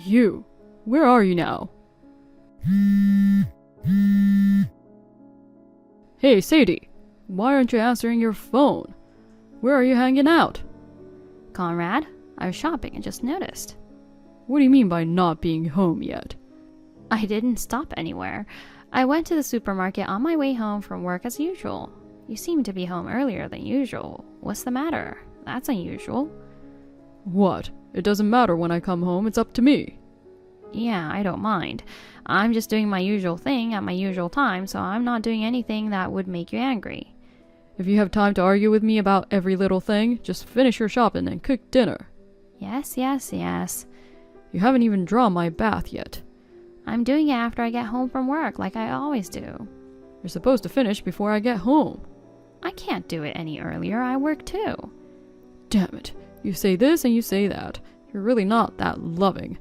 You! Where are you now? Hey, Sadie! Why aren't you answering your phone? Where are you hanging out? Conrad, I was shopping and just noticed. What do you mean by not being home yet? I didn't stop anywhere. I went to the supermarket on my way home from work as usual. You seem to be home earlier than usual. What's the matter? That's unusual. What? It doesn't matter when I come home, it's up to me. Yeah, I don't mind. I'm just doing my usual thing at my usual time, so I'm not doing anything that would make you angry. If you have time to argue with me about every little thing, just finish your shopping and cook dinner. Yes, yes, yes. You haven't even drawn my bath yet. I'm doing it after I get home from work, like I always do. You're supposed to finish before I get home. I can't do it any earlier. I work too. Damn it. You say this and you say that. You're really not that loving.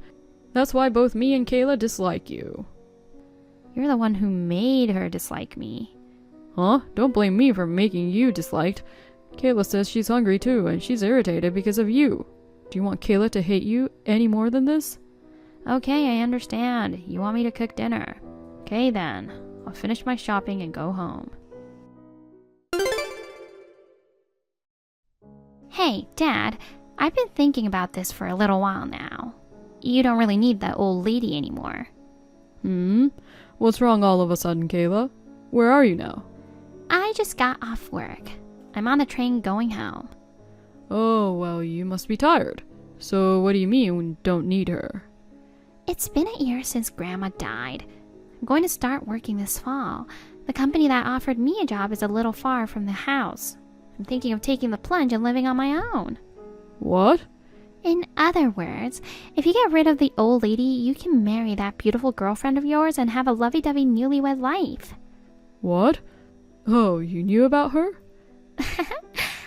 That's why both me and Kayla dislike you. You're the one who made her dislike me. Huh? Don't blame me for making you disliked. Kayla says she's hungry too, and she's irritated because of you. Do you want Kayla to hate you any more than this? Okay, I understand. You want me to cook dinner. Okay then. I'll finish my shopping and go home. Hey, Dad. I've been thinking about this for a little while now. You don't really need that old lady anymore. What's wrong all of a sudden, Kayla? Where are you now? I just got off work. I'm on the train going home. Oh, well, you must be tired. So what do you mean we don't need her? It's been a year since Grandma died. I'm going to start working this fall. The company that offered me a job is a little far from the house. I'm thinking of taking the plunge and living on my own. What? In other words, if you get rid of the old lady, you can marry that beautiful girlfriend of yours and have a lovey-dovey newlywed life. What? Oh, you knew about her?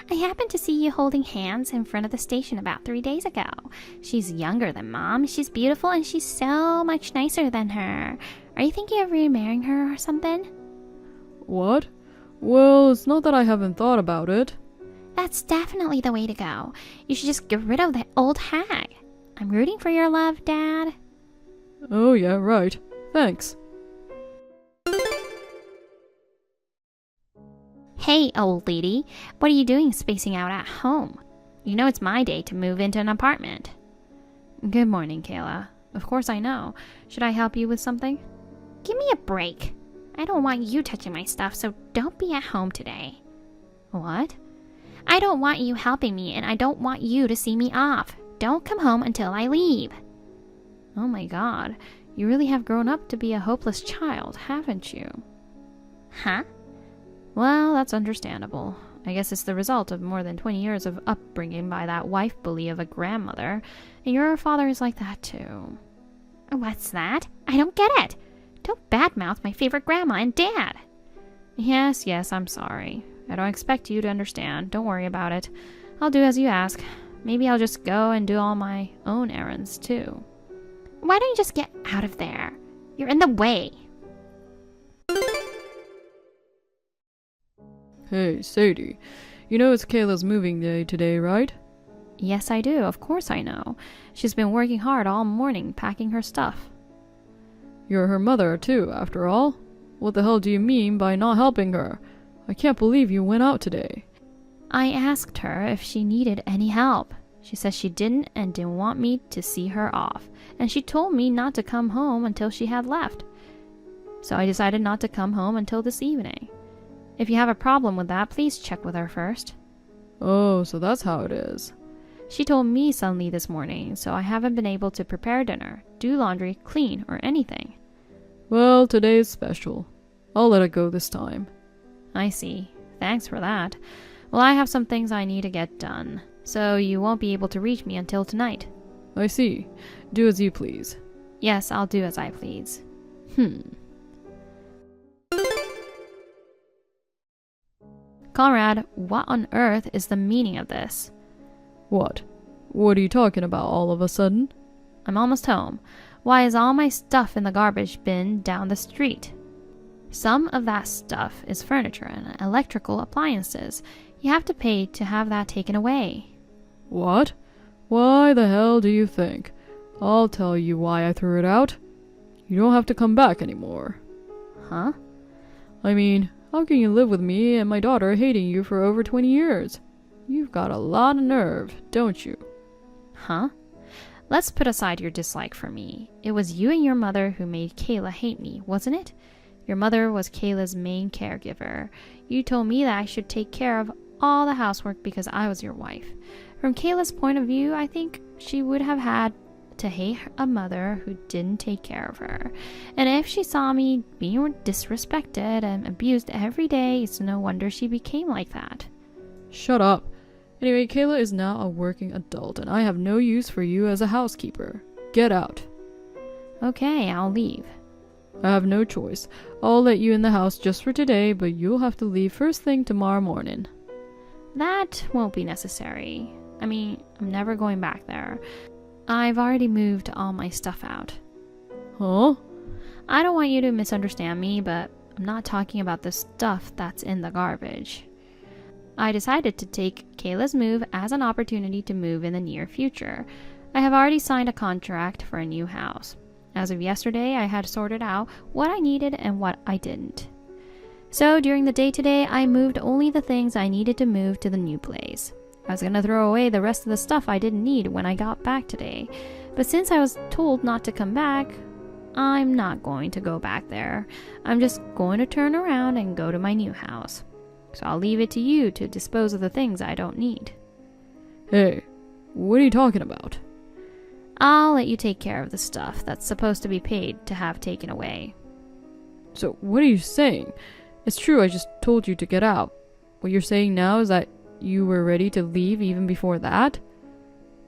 I happened to see you holding hands in front of the station about 3 days ago. She's younger than Mom, she's beautiful, and she's so much nicer than her. Are you thinking of remarrying her or something? What? Well, it's not that I haven't thought about it. That's definitely the way to go. You should just get rid of that old hag. I'm rooting for your love, Dad. Oh yeah, right. Thanks. Hey, old lady. What are you doing spacing out at home? You know it's my day to move into an apartment. Good morning, Kayla. Of course I know. Should I help you with something? Give me a break. I don't want you touching my stuff, so don't be at home today. What? I don't want you helping me, and I don't want you to see me off. Don't come home until I leave. Oh my God. You really have grown up to be a hopeless child, haven't you? Huh? Well, that's understandable. I guess it's the result of more than 20 years of upbringing by that wife bully of a grandmother, and your father is like that too. What's that? I don't get it. Don't badmouth my favorite grandma and Dad. Yes, I'm sorry. I don't expect you to understand. Don't worry about it. I'll do as you ask. Maybe I'll just go and do all my own errands too. Why don't you just get out of there? You're in the way. Hey, Sadie. You know it's Kayla's moving day today, right? Yes, I do. Of course I know. She's been working hard all morning packing her stuff. You're her mother, too, after all. What the hell do you mean by not helping her? I can't believe you went out today. I asked her if she needed any help. She said she didn't and didn't want me to see her off. And she told me not to come home until she had left. So I decided not to come home until this evening. If you have a problem with that, please check with her first. Oh, so that's how it is. She told me suddenly this morning, so I haven't been able to prepare dinner, do laundry, clean, or anything. Well, today is special. I'll let it go this time. I see. Thanks for that. Well, I have some things I need to get done, so you won't be able to reach me until tonight. I see. Do as you please. Yes, I'll do as I please. Conrad, what on earth is the meaning of this? What? What are you talking about all of a sudden? I'm almost home. Why is all my stuff in the garbage bin down the street? Some of that stuff is furniture and electrical appliances. You have to pay to have that taken away. What? Why the hell do you think? I'll tell you why I threw it out. You don't have to come back anymore. Huh? I mean, how can you live with me and my daughter hating you for over 20 years? You've got a lot of nerve, don't you? Huh? Let's put aside your dislike for me. It was you and your mother who made Kayla hate me, wasn't it? Your mother was Kayla's main caregiver. You told me that I should take care of all the housework because I was your wife. From Kayla's point of view, I think she would have had to hate a mother who didn't take care of her. And if she saw me being disrespected and abused every day, it's no wonder she became like that. Shut up. Anyway, Kayla is now a working adult, and I have no use for you as a housekeeper. Get out. Okay, I'll leave. I have no choice. I'll let you in the house just for today, but you'll have to leave first thing tomorrow morning. That won't be necessary. I mean, I'm never going back there. I've already moved all my stuff out. Huh? I don't want you to misunderstand me, but I'm not talking about the stuff that's in the garbage. I decided to take Kayla's move as an opportunity to move in the near future. I have already signed a contract for a new house. As of yesterday, I had sorted out what I needed and what I didn't. So during the day today, I moved only the things I needed to move to the new place. I was going to throw away the rest of the stuff I didn't need when I got back today. But since I was told not to come back, I'm not going to go back there. I'm just going to turn around and go to my new house. So I'll leave it to you to dispose of the things I don't need. Hey, what are you talking about? I'll let you take care of the stuff that's supposed to be paid to have taken away. So, what are you saying? It's true, I just told you to get out. What you're saying now is that you were ready to leave even before that?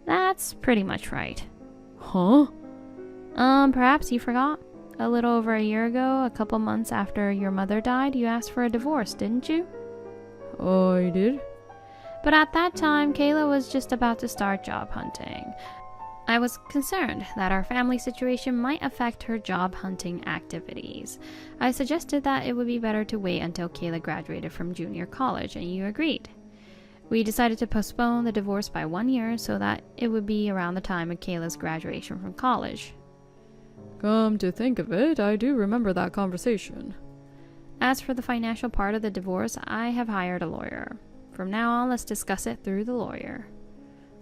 That's pretty much right. Huh? Perhaps you forgot? A little over a year ago, a couple months after your mother died, you asked for a divorce, didn't you? I did? But at that time, Kayla was just about to start job hunting. I was concerned that our family situation might affect her job hunting activities. I suggested that it would be better to wait until Kayla graduated from junior college, and you agreed. We decided to postpone the divorce by 1 year so that it would be around the time of Kayla's graduation from college. Come to think of it, I do remember that conversation. As for the financial part of the divorce, I have hired a lawyer. From now on, let's discuss it through the lawyer.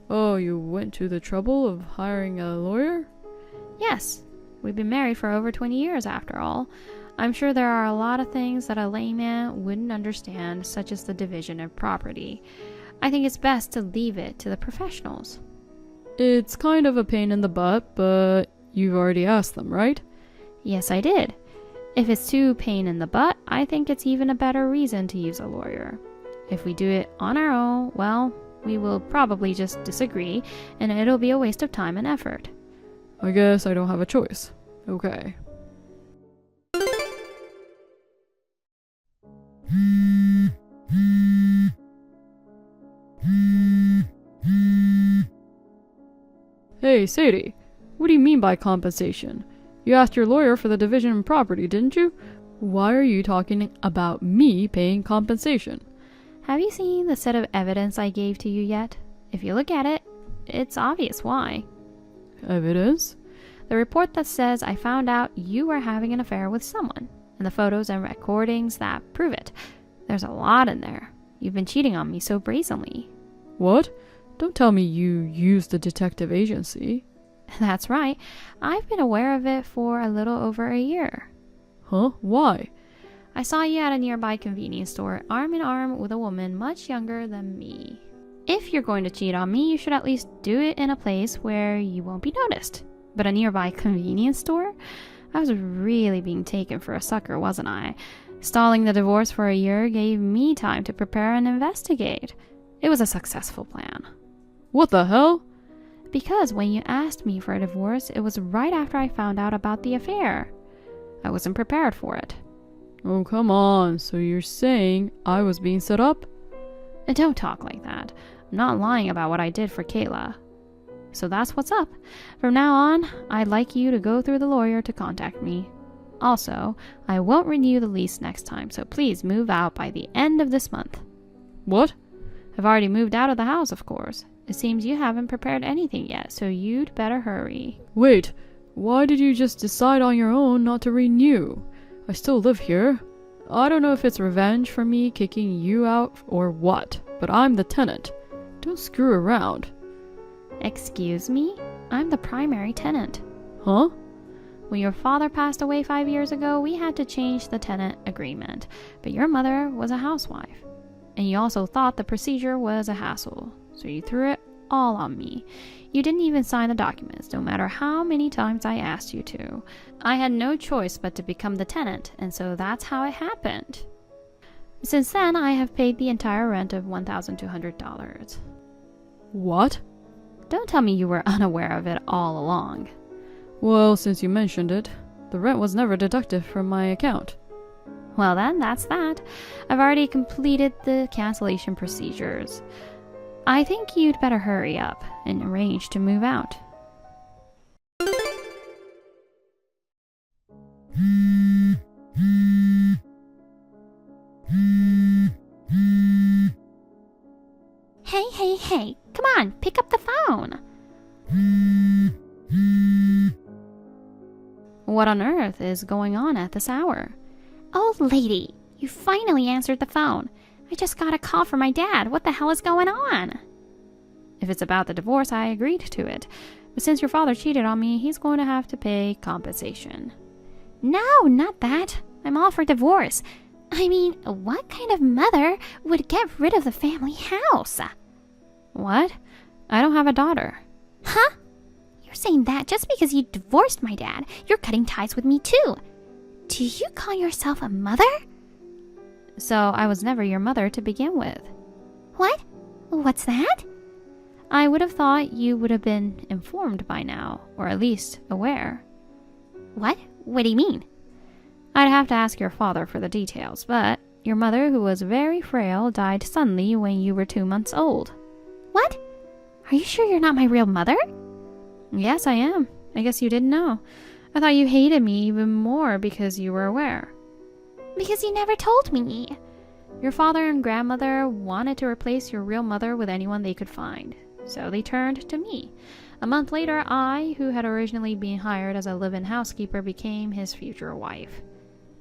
Oh, you went to the trouble of hiring a lawyer? Yes, we've been married for over 20 years after all. I'm sure there are a lot of things that a layman wouldn't understand, such as the division of property. I think it's best to leave it to the professionals. It's kind of a pain in the butt, but you've already asked them, right? Yes, I did. If it's too pain in the butt, I think it's even a better reason to use a lawyer. If we do it on our own, well, we will probably just disagree, and it'll be a waste of time and effort. I guess I don't have a choice. Okay. Hey, Sadie, what do you mean by compensation? You asked your lawyer for the division of property, didn't you? Why are you talking about me paying compensation? Have you seen the set of evidence I gave to you yet? If you look at it, it's obvious why. Evidence? The report that says I found out you were having an affair with someone, and the photos and recordings that prove it. There's a lot in there. You've been cheating on me so brazenly. What? Don't tell me you used the detective agency. That's right. I've been aware of it for a little over a year. Huh? Why? I saw you at a nearby convenience store, arm in arm with a woman much younger than me. If you're going to cheat on me, you should at least do it in a place where you won't be noticed. But a nearby convenience store? I was really being taken for a sucker, wasn't I? Stalling the divorce for a year gave me time to prepare and investigate. It was a successful plan. What the hell? Because when you asked me for a divorce, it was right after I found out about the affair. I wasn't prepared for it. Oh, come on. So you're saying I was being set up? And don't talk like that. I'm not lying about what I did for Kayla. So that's what's up. From now on, I'd like you to go through the lawyer to contact me. Also, I won't renew the lease next time, so please move out by the end of this month. What? I've already moved out of the house, of course. It seems you haven't prepared anything yet, so you'd better hurry. Wait, why did you just decide on your own not to renew? I still live here. I don't know if it's revenge for me kicking you out or what, but I'm the tenant. Don't screw around. Excuse me? I'm the primary tenant. Huh? When your father passed away 5 years ago, we had to change the tenant agreement, but your mother was a housewife. And you also thought the procedure was a hassle, so you threw it all on me. You didn't even sign the documents, no matter how many times I asked you to. I had no choice but to become the tenant, and so that's how it happened. Since then, I have paid the entire rent of $1,200. What? Don't tell me you were unaware of it all along. Well, since you mentioned it, the rent was never deducted from my account. Well then, that's that. I've already completed the cancellation procedures. I think you'd better hurry up and arrange to move out. Hey, come on, pick up the phone. What on earth is going on at this hour? Oh, lady, you finally answered the phone. I just got a call from my dad. What the hell is going on? If it's about the divorce, I agreed to it. But since your father cheated on me, he's going to have to pay compensation. No, not that. I'm all for divorce. I mean, what kind of mother would get rid of the family house? What? I don't have a daughter. Huh? You're saying that just because you divorced my dad, you're cutting ties with me too. Do you call yourself a mother? So I was never your mother to begin with. What? What's that? I would have thought you would have been informed by now, or at least aware. What? What do you mean? I'd have to ask your father for the details, but your mother, who was very frail, died suddenly when you were 2 months old. What? Are you sure you're not my real mother? Yes, I am. I guess you didn't know. I thought you hated me even more because you were aware. Because you never told me. Your father and grandmother wanted to replace your real mother with anyone they could find, so they turned to me. A month later, I, who had originally been hired as a live-in housekeeper, became his future wife.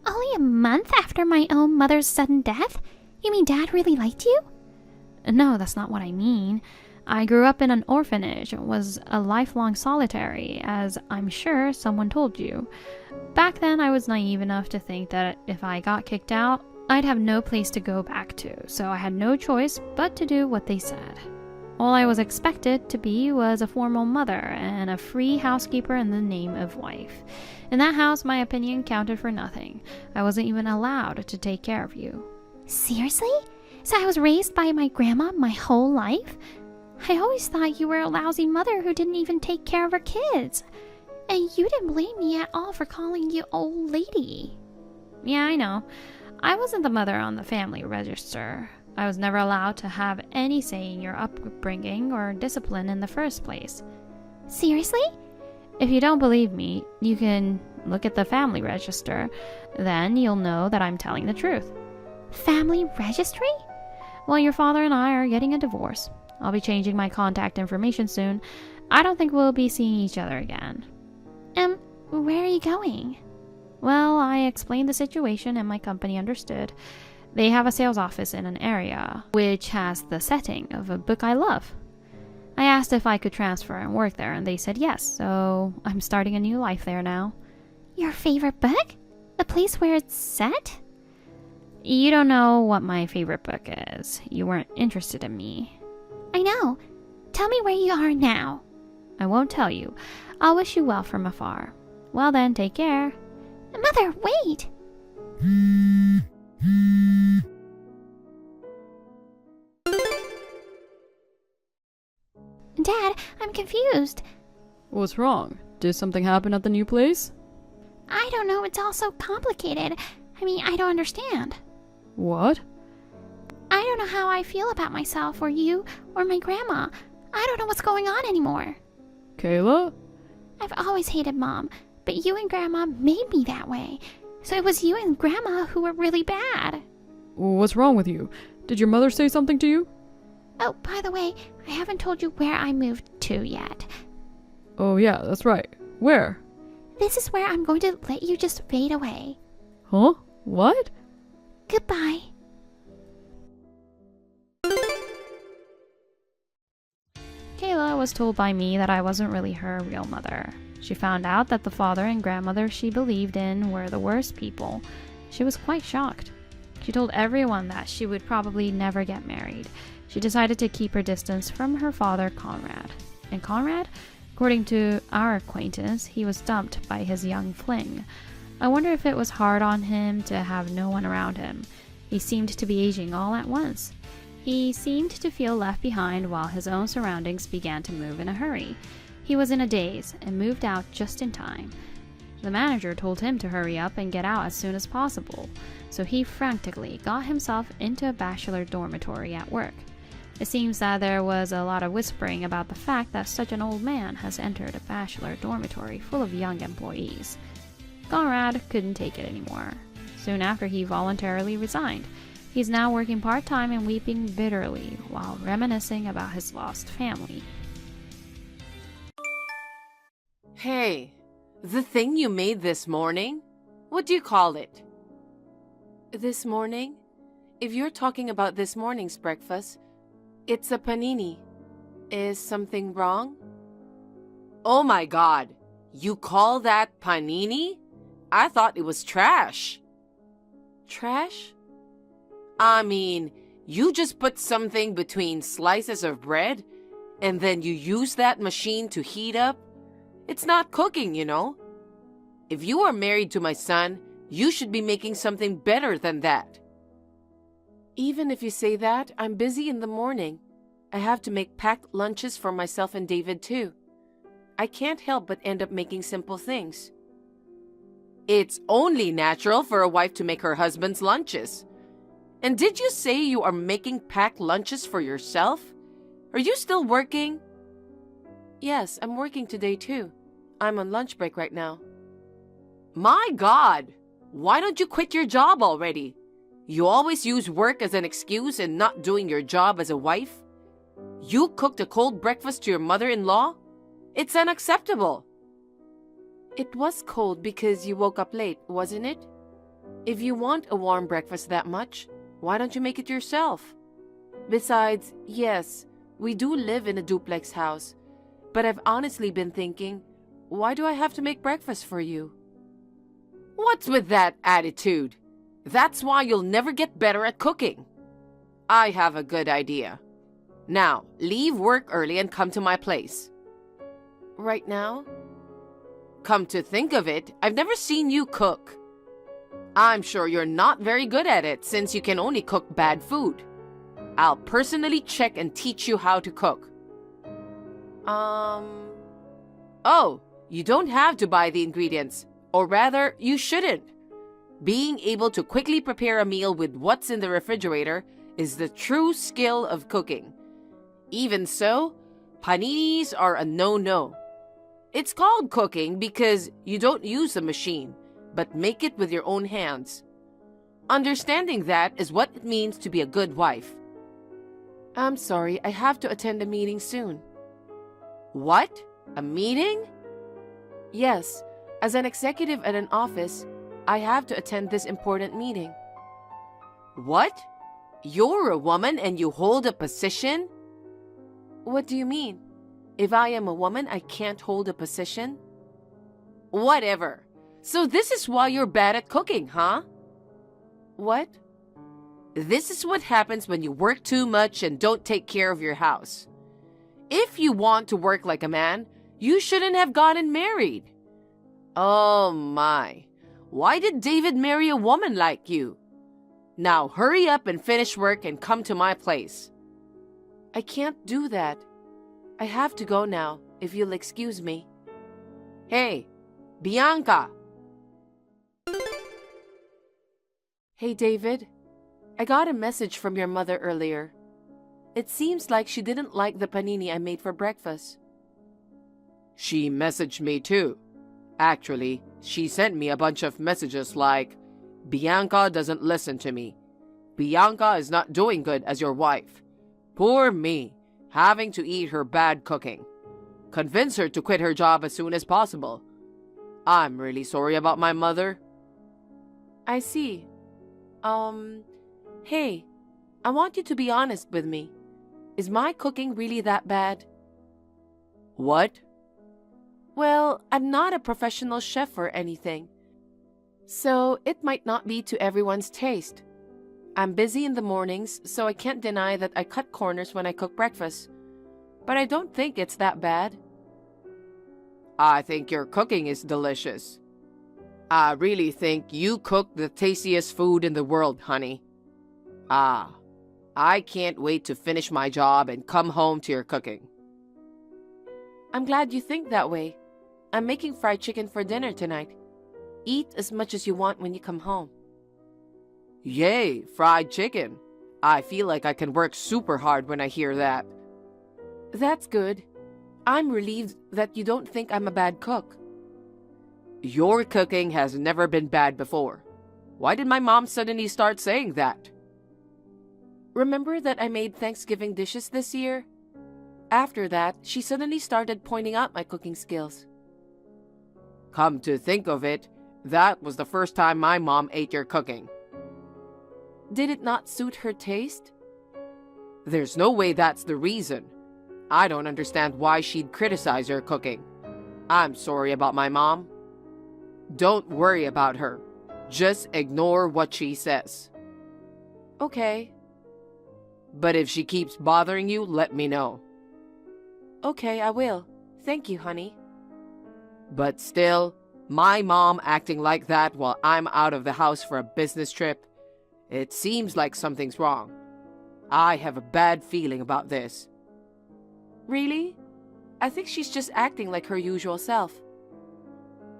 Only a month after my own mother's sudden death? You mean Dad really liked you? No, that's not what I mean. I grew up in an orphanage, was a lifelong solitary, as I'm sure someone told you. Back then, I was naive enough to think that if I got kicked out, I'd have no place to go back to, so I had no choice but to do what they said. All I was expected to be was a formal mother and a free housekeeper in the name of wife. In that house, my opinion counted for nothing. I wasn't even allowed to take care of you. Seriously? So I was raised by my grandma my whole life? I always thought you were a lousy mother who didn't even take care of her kids. And you didn't blame me at all for calling you old lady. Yeah, I know. I wasn't the mother on the family register. I was never allowed to have any say in your upbringing or discipline in the first place. Seriously? If you don't believe me, you can look at the family register. Then you'll know that I'm telling the truth. Family registry? Well, your father and I are getting a divorce. I'll be changing my contact information soon. I don't think we'll be seeing each other again. Where are you going? Well, I explained the situation and my company understood. They have a sales office in an area which has the setting of a book I love. I asked if I could transfer and work there, and they said yes, so I'm starting a new life there now. Your favorite book? The place where it's set? You don't know what my favorite book is. You weren't interested in me. I know. Tell me where you are now. I won't tell you. I'll wish you well from afar. Well then, take care. Mother, wait! Dad, I'm confused. What's wrong? Did something happen at the new place? I don't know, it's all so complicated. I don't understand. What? I don't know how I feel about myself or you or my grandma. I don't know what's going on anymore. Kayla? I've always hated Mom, but you and Grandma made me that way. So it was you and Grandma who were really bad. What's wrong with you? Did your mother say something to you? Oh, by the way, I haven't told you where I moved to yet. Oh yeah, that's right. Where? This is where I'm going to let you just fade away. Huh? What? Goodbye. Kayla was told by me that I wasn't really her real mother. She found out that the father and grandmother she believed in were the worst people. She was quite shocked. She told everyone that she would probably never get married. She decided to keep her distance from her father, Conrad. And Conrad? According to our acquaintance, he was dumped by his young fling. I wonder if it was hard on him to have no one around him. He seemed to be aging all at once. He seemed to feel left behind while his own surroundings began to move in a hurry. He was in a daze and moved out just in time. The manager told him to hurry up and get out as soon as possible, so he frantically got himself into a bachelor dormitory at work. It seems that there was a lot of whispering about the fact that such an old man has entered a bachelor dormitory full of young employees. Conrad couldn't take it anymore. Soon after, he voluntarily resigned. He's now working part-time and weeping bitterly while reminiscing about his lost family. Hey, the thing you made this morning? What do you call it? This morning? If you're talking about this morning's breakfast, it's a panini. Is something wrong? Oh my God! You call that panini? I thought it was trash. Trash? I mean, you just put something between slices of bread and then you use that machine to heat up? It's not cooking, you know. If you are married to my son, you should be making something better than that. Even if you say that, I'm busy in the morning. I have to make packed lunches for myself and David too. I can't help but end up making simple things. It's only natural for a wife to make her husband's lunches. And did you say you are making packed lunches for yourself? Are you still working? Yes, I'm working today too. I'm on lunch break right now. My God! Why don't you quit your job already? You always use work as an excuse and not doing your job as a wife. You cooked a cold breakfast to your mother-in-law? It's unacceptable. It was cold because you woke up late, wasn't it? If you want a warm breakfast that much, why don't you make it yourself? Besides, yes, we do live in a duplex house, but I've honestly been thinking, why do I have to make breakfast for you? What's with that attitude? That's why you'll never get better at cooking. I have a good idea. Now, leave work early and come to my place. Right now? Come to think of it, I've never seen you cook. I'm sure you're not very good at it since you can only cook bad food. I'll personally check and teach you how to cook. Oh, you don't have to buy the ingredients. Or rather, you shouldn't. Being able to quickly prepare a meal with what's in the refrigerator is the true skill of cooking. Even so, paninis are a no-no. It's called cooking because you don't use a machine, but make it with your own hands. Understanding that is what it means to be a good wife. I'm sorry, I have to attend a meeting soon. What? A meeting? Yes, as an executive at an office, I have to attend this important meeting. What? You're a woman and you hold a position? What do you mean? If I am a woman, I can't hold a position? Whatever. So this is why you're bad at cooking, huh? What? This is what happens when you work too much and don't take care of your house. If you want to work like a man, you shouldn't have gotten married. Oh my. Why did David marry a woman like you? Now hurry up and finish work and come to my place. I can't do that. I have to go now, if you'll excuse me. Hey, Bianca! Hey, David. I got a message from your mother earlier. It seems like she didn't like the panini I made for breakfast. She messaged me too. Actually, she sent me a bunch of messages like, Bianca doesn't listen to me. Bianca is not doing good as your wife. Poor me, having to eat her bad cooking. Convince her to quit her job as soon as possible. I'm really sorry about my mother. I see. Hey, I want you to be honest with me. Is my cooking really that bad? What? Well, I'm not a professional chef or anything, so it might not be to everyone's taste. I'm busy in the mornings, so I can't deny that I cut corners when I cook breakfast. But I don't think it's that bad. I think your cooking is delicious. I really think you cook the tastiest food in the world, honey. I can't wait to finish my job and come home to your cooking. I'm glad you think that way. I'm making fried chicken for dinner tonight. Eat as much as you want when you come home. Yay, fried chicken. I feel like I can work super hard when I hear that. That's good. I'm relieved that you don't think I'm a bad cook. Your cooking has never been bad before. Why did my mom suddenly start saying that? Remember that I made Thanksgiving dishes this year? After that, she suddenly started pointing out my cooking skills. Come to think of it, that was the first time my mom ate your cooking. Did it not suit her taste? There's no way that's the reason. I don't understand why she'd criticize your cooking. I'm sorry about my mom. Don't worry about her. Just ignore what she says. Okay. But if she keeps bothering you, let me know. Okay, I will. Thank you, honey. But still, my mom acting like that while I'm out of the house for a business trip, it seems like something's wrong. I have a bad feeling about this. Really? I think she's just acting like her usual self.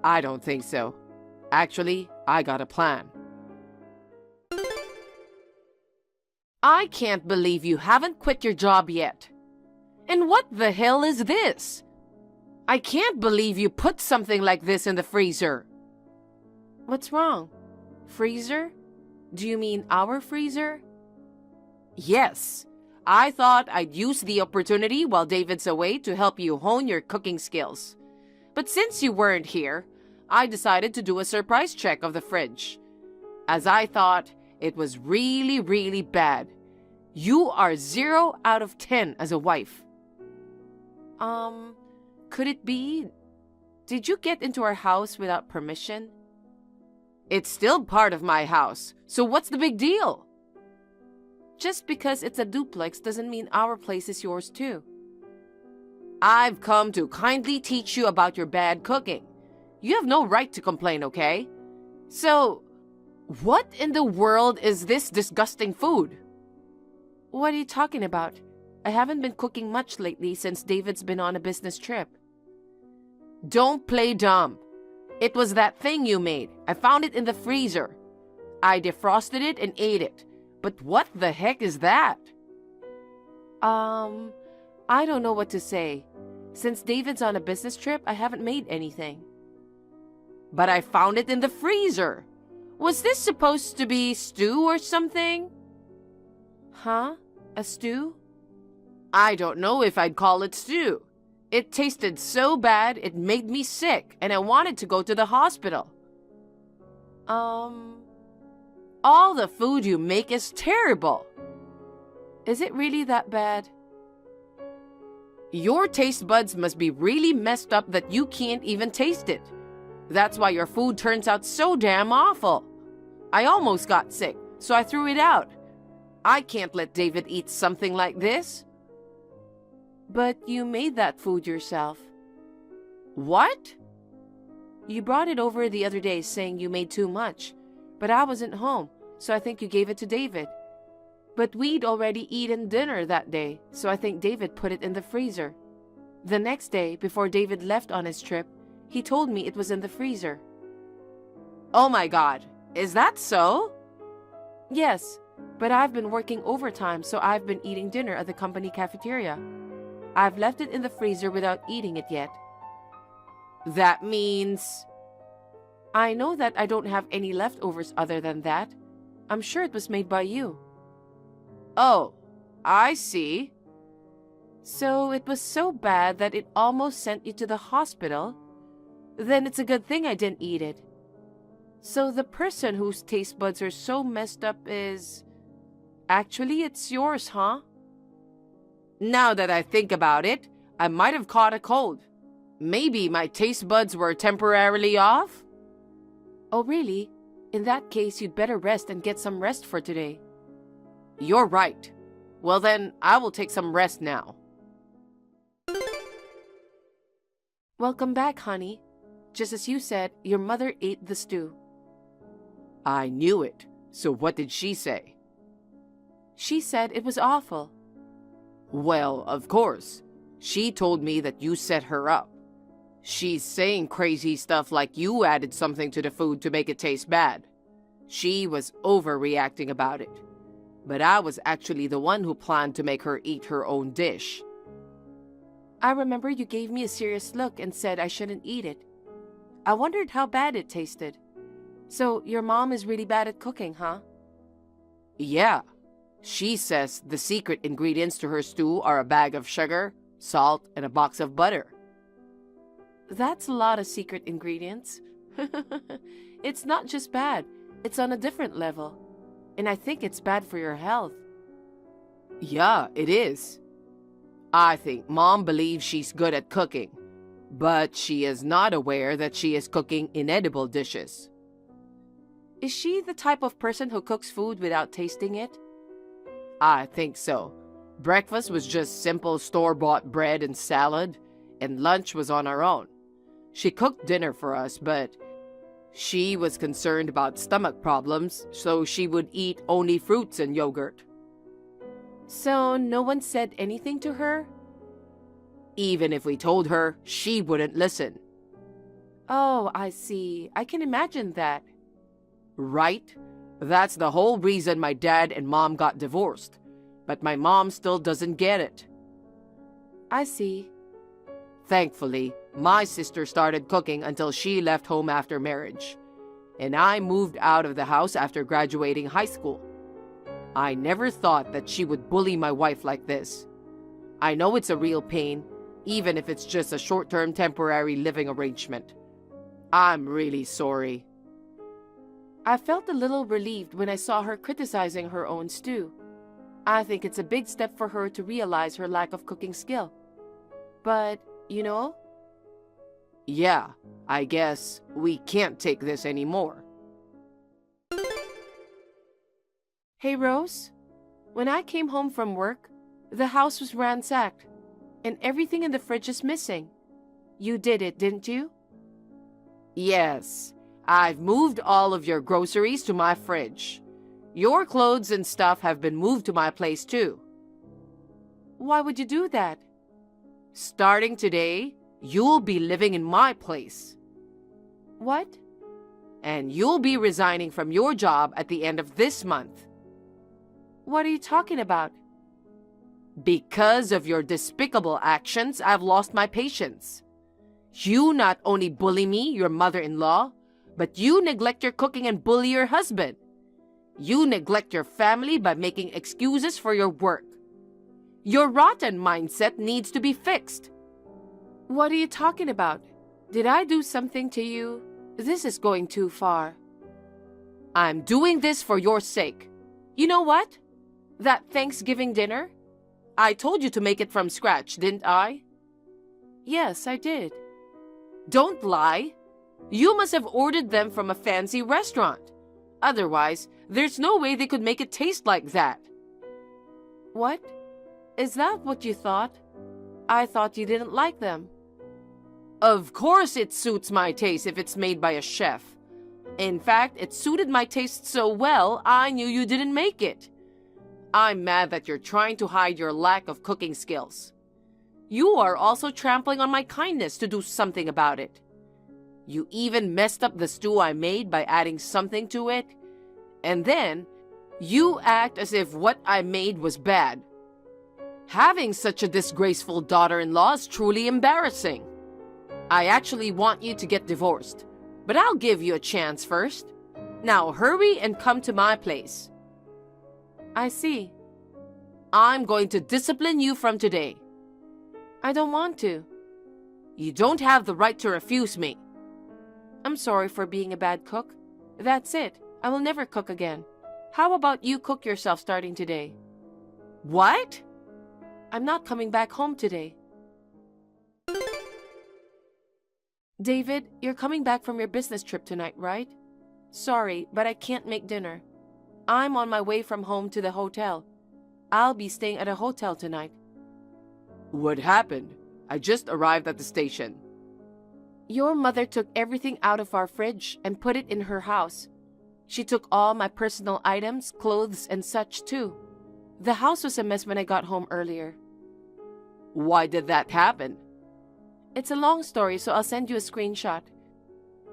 I don't think so. Actually, I got a plan. I can't believe you haven't quit your job yet. And what the hell is this? I can't believe you put something like this in the freezer. What's wrong? Freezer? Do you mean our freezer? Yes. I thought I'd use the opportunity while David's away to help you hone your cooking skills. But since you weren't here, I decided to do a surprise check of the fridge. As I thought, it was really, really bad. You are 0 out of 10 as a wife. Could it be? Did you get into our house without permission? It's still part of my house, so what's the big deal? Just because it's a duplex doesn't mean our place is yours too. I've come to kindly teach you about your bad cooking. You have no right to complain, okay? So, what in the world is this disgusting food? What are you talking about? I haven't been cooking much lately since David's been on a business trip. Don't play dumb. It was that thing you made. I found it in the freezer. I defrosted it and ate it. But what the heck is that? I don't know what to say. Since David's on a business trip, I haven't made anything. But I found it in the freezer. Was this supposed to be stew or something? Huh? A stew? I don't know if I'd call it stew. It tasted so bad it made me sick and I wanted to go to the hospital. All the food you make is terrible. Is it really that bad? Your taste buds must be really messed up that you can't even taste it. That's why your food turns out so damn awful. I almost got sick, so I threw it out. I can't let David eat something like this. But you made that food yourself. What? You brought it over the other day saying you made too much, but I wasn't home, so I think you gave it to David. But we'd already eaten dinner that day, so I think David put it in the freezer. The next day, before David left on his trip, he told me it was in the freezer. Oh my God, is that so? Yes, but I've been working overtime, so I've been eating dinner at the company cafeteria. I've left it in the freezer without eating it yet. That means... I know that I don't have any leftovers other than that. I'm sure it was made by you. Oh, I see. So it was so bad that it almost sent you to the hospital? Then it's a good thing I didn't eat it. So the person whose taste buds are so messed up is... Actually, it's yours, huh? Now that I think about it, I might have caught a cold. Maybe my taste buds were temporarily off? Oh, really? In that case, you'd better rest and get some rest for today. You're right. Well then, I will take some rest now. Welcome back, honey. Just as you said, your mother ate the stew. I knew it. So what did she say? She said it was awful. Well, of course. She told me that you set her up. She's saying crazy stuff like you added something to the food to make it taste bad. She was overreacting about it. But I was actually the one who planned to make her eat her own dish. I remember you gave me a serious look and said I shouldn't eat it. I wondered how bad it tasted. So your mom is really bad at cooking, huh? Yeah. She says the secret ingredients to her stew are a bag of sugar, salt, and a box of butter. That's a lot of secret ingredients. It's not just bad, it's on a different level. And I think it's bad for your health. Yeah, it is. I think Mom believes she's good at cooking, but she is not aware that she is cooking inedible dishes. Is she the type of person who cooks food without tasting it? I think so. Breakfast was just simple store-bought bread and salad, and lunch was on our own. She cooked dinner for us, but she was concerned about stomach problems, so she would eat only fruits and yogurt. So no one said anything to her? Even if we told her, she wouldn't listen. Oh, I see. I can imagine that. Right? That's the whole reason my dad and mom got divorced. But my mom still doesn't get it. I see. Thankfully, my sister started cooking until she left home after marriage. And I moved out of the house after graduating high school. I never thought that she would bully my wife like this. I know it's a real pain, even if it's just a short-term temporary living arrangement. I'm really sorry. I felt a little relieved when I saw her criticizing her own stew. I think it's a big step for her to realize her lack of cooking skill. But, you know? Yeah, I guess we can't take this anymore. Hey, Rose. When I came home from work, the house was ransacked, and everything in the fridge is missing. You did it, didn't you? Yes. I've moved all of your groceries to my fridge. Your clothes and stuff have been moved to my place too. Why would you do that? Starting today, you'll be living in my place. What? And you'll be resigning from your job at the end of this month. What are you talking about? Because of your despicable actions, I've lost my patience. You not only bully me, your mother-in-law, but you neglect your cooking and bully your husband. You neglect your family by making excuses for your work. Your rotten mindset needs to be fixed. What are you talking about? Did I do something to you? This is going too far. I'm doing this for your sake. You know what? That Thanksgiving dinner? I told you to make it from scratch, didn't I? Yes, I did. Don't lie. You must have ordered them from a fancy restaurant. Otherwise, there's no way they could make it taste like that. What? Is that what you thought? I thought you didn't like them. Of course it suits my taste if it's made by a chef. In fact, it suited my taste so well, I knew you didn't make it. I'm mad that you're trying to hide your lack of cooking skills. You are also trampling on my kindness to do something about it. You even messed up the stew I made by adding something to it. And then, you act as if what I made was bad. Having such a disgraceful daughter-in-law is truly embarrassing. I actually want you to get divorced, but I'll give you a chance first. Now hurry and come to my place. I see. I'm going to discipline you from today. I don't want to. You don't have the right to refuse me. I'm sorry for being a bad cook. That's it. I will never cook again. How about you cook yourself starting today? What? I'm not coming back home today. David, you're coming back from your business trip tonight, right? Sorry, but I can't make dinner. I'm on my way from home to the hotel. I'll be staying at a hotel tonight. What happened? I just arrived at the station. Your mother took everything out of our fridge and put it in her house. She took all my personal items, clothes, and such too. The house was a mess when I got home earlier. Why did that happen? It's a long story, so I'll send you a screenshot.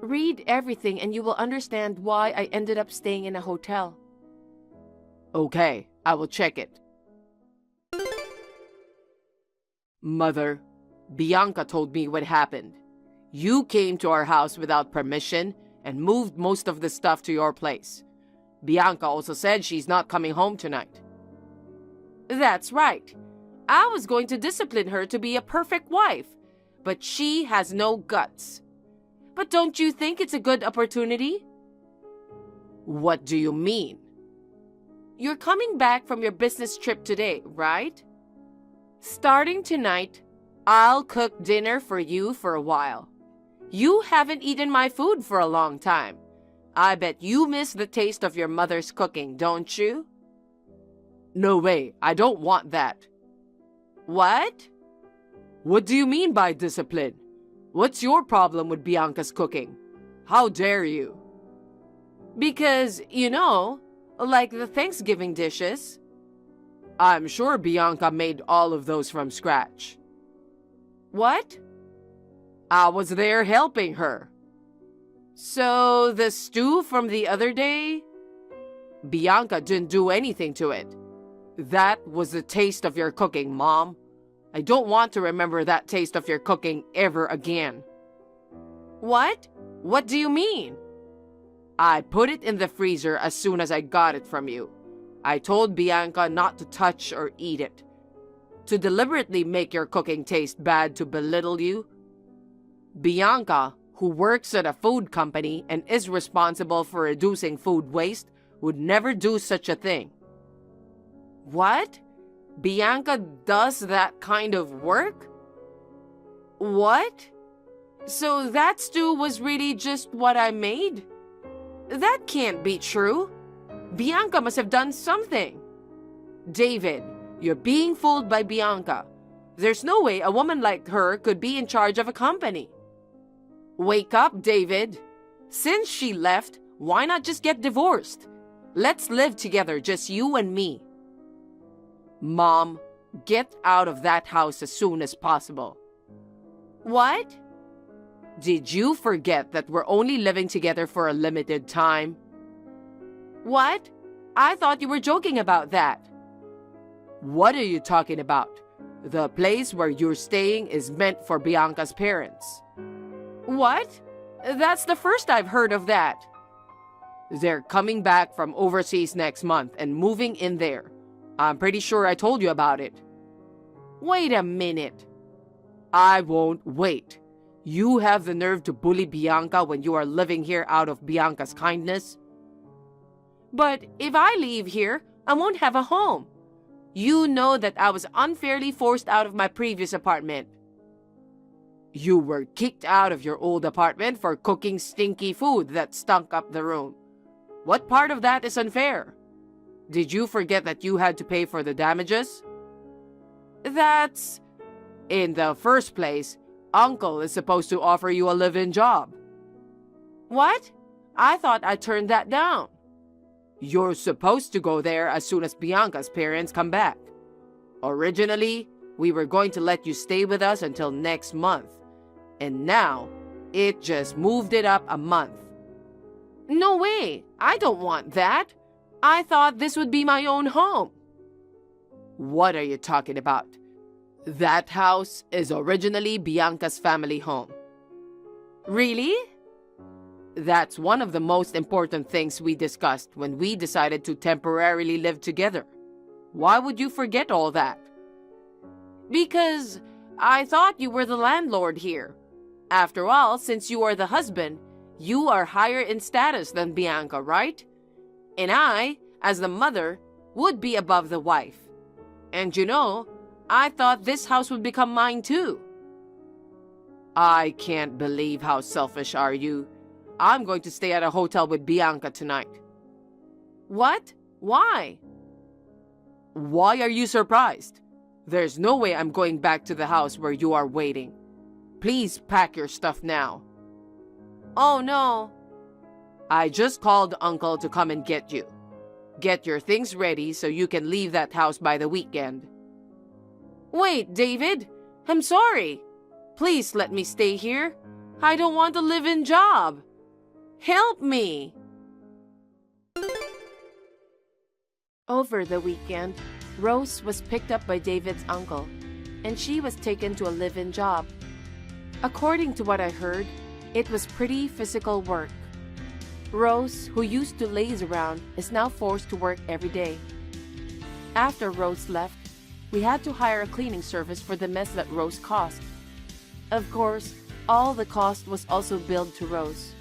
Read everything and you will understand why I ended up staying in a hotel. Okay, I will check it. Mother, Bianca told me what happened. You came to our house without permission and moved most of the stuff to your place. Bianca also said she's not coming home tonight. That's right. I was going to discipline her to be a perfect wife, but she has no guts. But don't you think it's a good opportunity? What do you mean? You're coming back from your business trip today, right? Starting tonight, I'll cook dinner for you for a while. You haven't eaten my food for a long time. I bet you miss the taste of your mother's cooking, don't you? No way, I don't want that. What? What do you mean by discipline? What's your problem with Bianca's cooking? How dare you? Because, like the Thanksgiving dishes. I'm sure Bianca made all of those from scratch. What? I was there helping her. So the stew from the other day? Bianca didn't do anything to it. That was the taste of your cooking, Mom. I don't want to remember that taste of your cooking ever again. What? What do you mean? I put it in the freezer as soon as I got it from you. I told Bianca not to touch or eat it. To deliberately make your cooking taste bad to belittle you? Bianca, who works at a food company and is responsible for reducing food waste, would never do such a thing. What? Bianca does that kind of work? What? So that stew was really just what I made? That can't be true. Bianca must have done something. David, you're being fooled by Bianca. There's no way a woman like her could be in charge of a company. Wake up, David. Since she left, why not just get divorced? Let's live together, just you and me. Mom, get out of that house as soon as possible. What? Did you forget that we're only living together for a limited time? What? I thought you were joking about that. What are you talking about? The place where you're staying is meant for Bianca's parents. What? That's the first I've heard of that. They're coming back from overseas next month and moving in there. I'm pretty sure I told you about it. Wait a minute. I won't wait. You have the nerve to bully Bianca when you are living here out of Bianca's kindness? But if I leave here, I won't have a home. You know that I was unfairly forced out of my previous apartment. You were kicked out of your old apartment for cooking stinky food that stunk up the room. What part of that is unfair? Did you forget that you had to pay for the damages? That's... In the first place, Uncle is supposed to offer you a live-in job. What? I thought I turned that down. You're supposed to go there as soon as Bianca's parents come back. Originally, we were going to let you stay with us until next month. And now, it just moved it up a month. No way! I don't want that! I thought this would be my own home. What are you talking about? That house is originally Bianca's family home. Really? That's one of the most important things we discussed when we decided to temporarily live together. Why would you forget all that? Because I thought you were the landlord here. After all, since you are the husband, you are higher in status than Bianca, right? And I, as the mother, would be above the wife. And you know, I thought this house would become mine too. I can't believe how selfish are you. I'm going to stay at a hotel with Bianca tonight. What? Why? Why are you surprised? There's no way I'm going back to the house where you are waiting. Please pack your stuff now. Oh no. I just called Uncle to come and get you. Get your things ready so you can leave that house by the weekend. Wait, David. I'm sorry. Please let me stay here. I don't want a live-in job. Help me. Over the weekend, Rose was picked up by David's uncle, and she was taken to a live-in job. According to what I heard, it was pretty physical work. Rose, who used to laze around, is now forced to work every day. After Rose left, we had to hire a cleaning service for the mess that Rose caused. Of course, all the cost was also billed to Rose.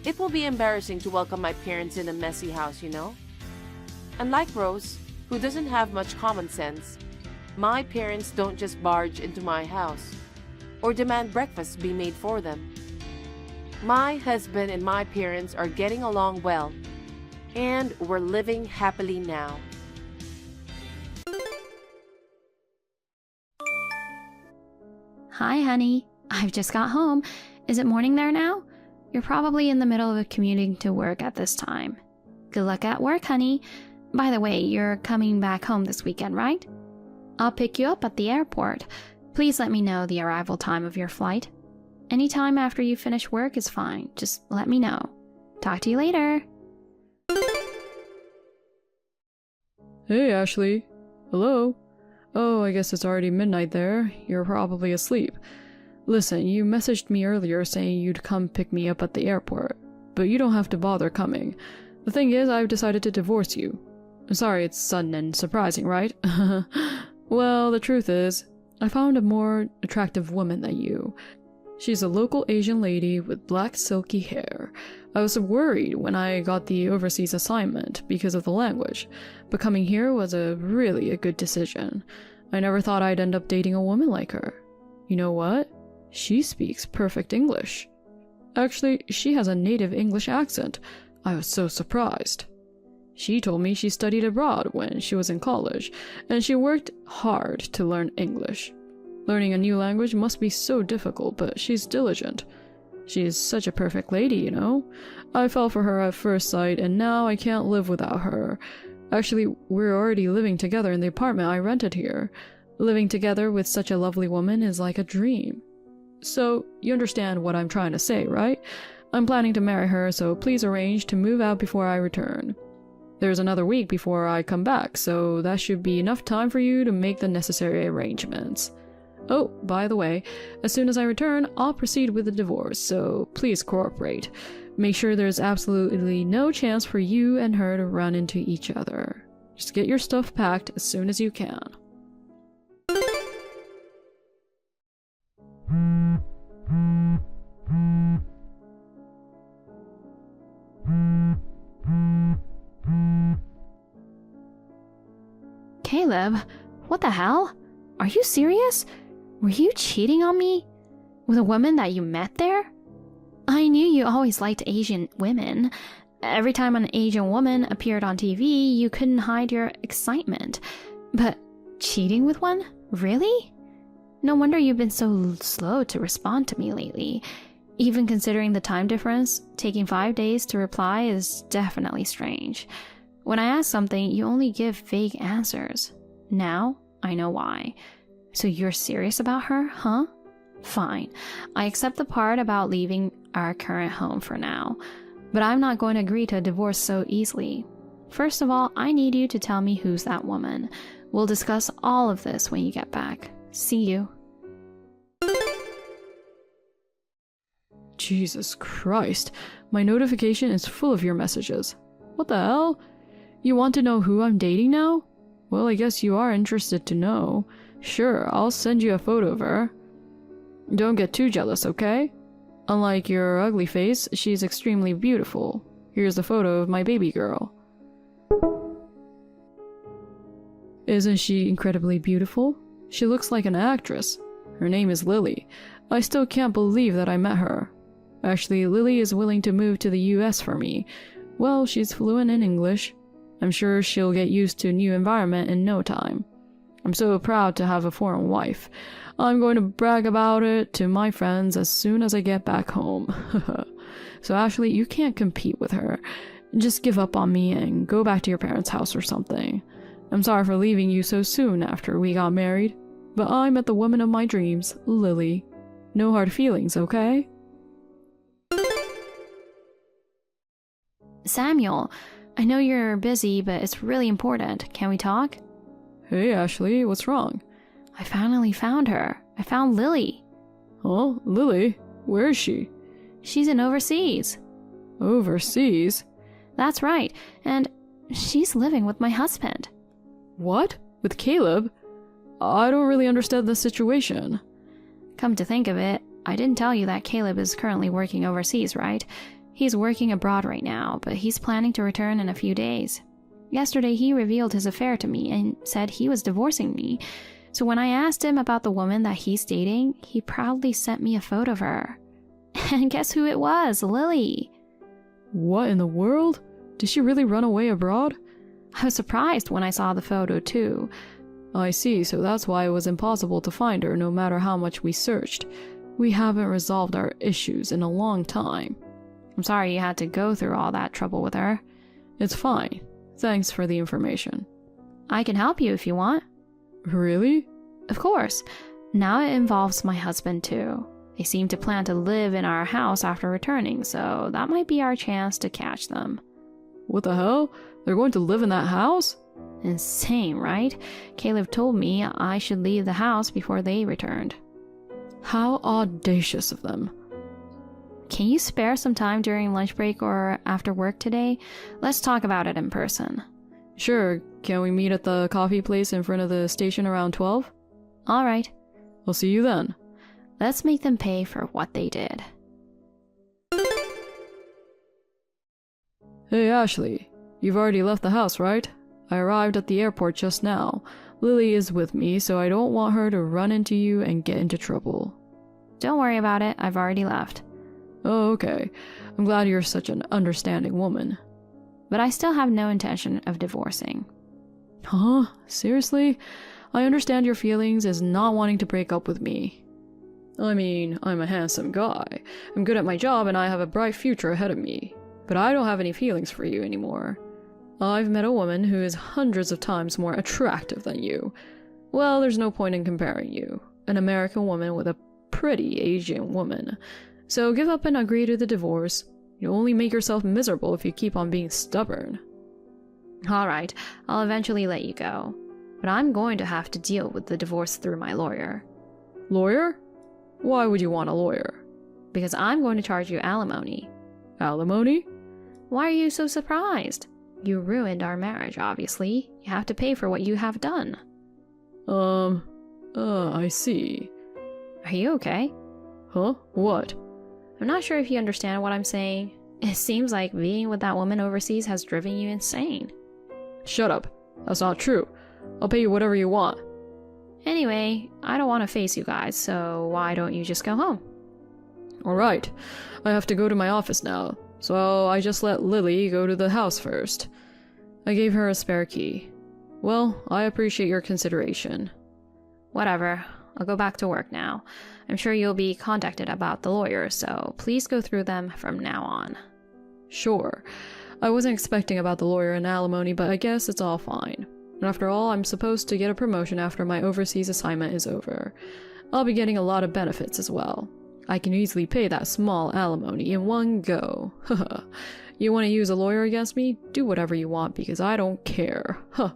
It will be embarrassing to welcome my parents in a messy house, you know? Unlike Rose, who doesn't have much common sense, my parents don't just barge into my house or demand breakfast be made for them. My husband and my parents are getting along well, and we're living happily now. Hi, honey. I've just got home. Is it morning there now? You're probably in the middle of commuting to work at this time. Good luck at work, honey. By the way, you're coming back home this weekend, right? I'll pick you up at the airport. Please let me know the arrival time of your flight. Anytime after you finish work is fine. Just let me know. Talk to you later. Hey, Ashley. Hello? Oh, I guess it's already midnight there. You're probably asleep. Listen, you messaged me earlier saying you'd come pick me up at the airport, but you don't have to bother coming. The thing is, I've decided to divorce you. Sorry, it's sudden and surprising, right? Well, the truth is, I found a more attractive woman than you. She's a local Asian lady with black silky hair. I was worried when I got the overseas assignment because of the language, but coming here was really a good decision. I never thought I'd end up dating a woman like her. You know what? She speaks perfect English. Actually, she has a native English accent. I was so surprised. She told me she studied abroad when she was in college, and she worked hard to learn English. Learning a new language must be so difficult, but she's diligent. She's such a perfect lady, you know? I fell for her at first sight, and now I can't live without her. Actually, we're already living together in the apartment I rented here. Living together with such a lovely woman is like a dream. So, you understand what I'm trying to say, right? I'm planning to marry her, so please arrange to move out before I return. There's another week before I come back, so that should be enough time for you to make the necessary arrangements. Oh, by the way, as soon as I return, I'll proceed with the divorce, so please cooperate. Make sure there's absolutely no chance for you and her to run into each other. Just get your stuff packed as soon as you can. Caleb, what the hell? Are you serious? Were you cheating on me? With a woman that you met there? I knew you always liked Asian women. Every time an Asian woman appeared on TV, you couldn't hide your excitement. But cheating with one? Really? No wonder you've been so slow to respond to me lately. Even considering the time difference, taking 5 days to reply is definitely strange. When I ask something, you only give vague answers. Now, I know why. So you're serious about her, huh? Fine. I accept the part about leaving our current home for now. But I'm not going to agree to a divorce so easily. First of all, I need you to tell me who's that woman. We'll discuss all of this when you get back. See you. Jesus Christ, my notification is full of your messages. What the hell? You want to know who I'm dating now? Well, I guess you are interested to know. Sure, I'll send you a photo of her. Don't get too jealous, okay? Unlike your ugly face, she's extremely beautiful. Here's a photo of my baby girl. Isn't she incredibly beautiful? She looks like an actress. Her name is Lily. I still can't believe that I met her. Actually, Lily is willing to move to the US for me. Well, she's fluent in English. I'm sure she'll get used to a new environment in no time. I'm so proud to have a foreign wife. I'm going to brag about it to my friends as soon as I get back home. So Ashley, you can't compete with her. Just give up on me and go back to your parents' house or something. I'm sorry for leaving you so soon after we got married, but I met the woman of my dreams, Lily. No hard feelings, okay? Samuel, I know you're busy, but it's really important. Can we talk? Hey Ashley, what's wrong? I finally found her. I found Lily. Oh, Lily? Where is she? She's in overseas. Overseas? That's right, and she's living with my husband. What? With Caleb? I don't really understand the situation. Come to think of it, I didn't tell you that Caleb is currently working overseas, right? He's working abroad right now, but he's planning to return in a few days. Yesterday he revealed his affair to me and said he was divorcing me. So when I asked him about the woman that he's dating, he proudly sent me a photo of her. And guess who it was? Lily. What in the world? Did she really run away abroad? I was surprised when I saw the photo too. I see, so that's why it was impossible to find her no matter how much we searched. We haven't resolved our issues in a long time. I'm sorry you had to go through all that trouble with her. It's fine. Thanks for the information. I can help you if you want. Really? Of course. Now it involves my husband too. They seem to plan to live in our house after returning, so that might be our chance to catch them. What the hell? They're going to live in that house? Insane, right? Caleb told me I should leave the house before they returned. How audacious of them. Can you spare some time during lunch break or after work today? Let's talk about it in person. Sure. Can we meet at the coffee place in front of the station around 12? All right. I'll see you then. Let's make them pay for what they did. Hey Ashley, you've already left the house, right? I arrived at the airport just now. Lily is with me, so I don't want her to run into you and get into trouble. Don't worry about it, I've already left. Oh, okay. I'm glad you're such an understanding woman. But I still have no intention of divorcing. Huh? Seriously? I understand your feelings as not wanting to break up with me. I mean, I'm a handsome guy. I'm good at my job and I have a bright future ahead of me. But I don't have any feelings for you anymore. I've met a woman who is hundreds of times more attractive than you. Well, there's no point in comparing you. An American woman with a pretty Asian woman. So give up and agree to the divorce. You'll only make yourself miserable if you keep on being stubborn. Alright, I'll eventually let you go. But I'm going to have to deal with the divorce through my lawyer. Lawyer? Why would you want a lawyer? Because I'm going to charge you alimony. Alimony? Why are you so surprised? You ruined our marriage, obviously. You have to pay for what you have done. I see. Are you okay? Huh? What? I'm not sure if you understand what I'm saying. It seems like being with that woman overseas has driven you insane. Shut up. That's not true. I'll pay you whatever you want. Anyway, I don't want to face you guys, so why don't you just go home? Alright. I have to go to my office now, so I just let Lily go to the house first. I gave her a spare key. Well, I appreciate your consideration. Whatever. I'll go back to work now. I'm sure you'll be contacted about the lawyers, so please go through them from now on. Sure. I wasn't expecting about the lawyer and alimony, but I guess it's all fine. And after all, I'm supposed to get a promotion after my overseas assignment is over. I'll be getting a lot of benefits as well. I can easily pay that small alimony in one go. Haha. You want to use a lawyer against me? Do whatever you want because I don't care. Huh.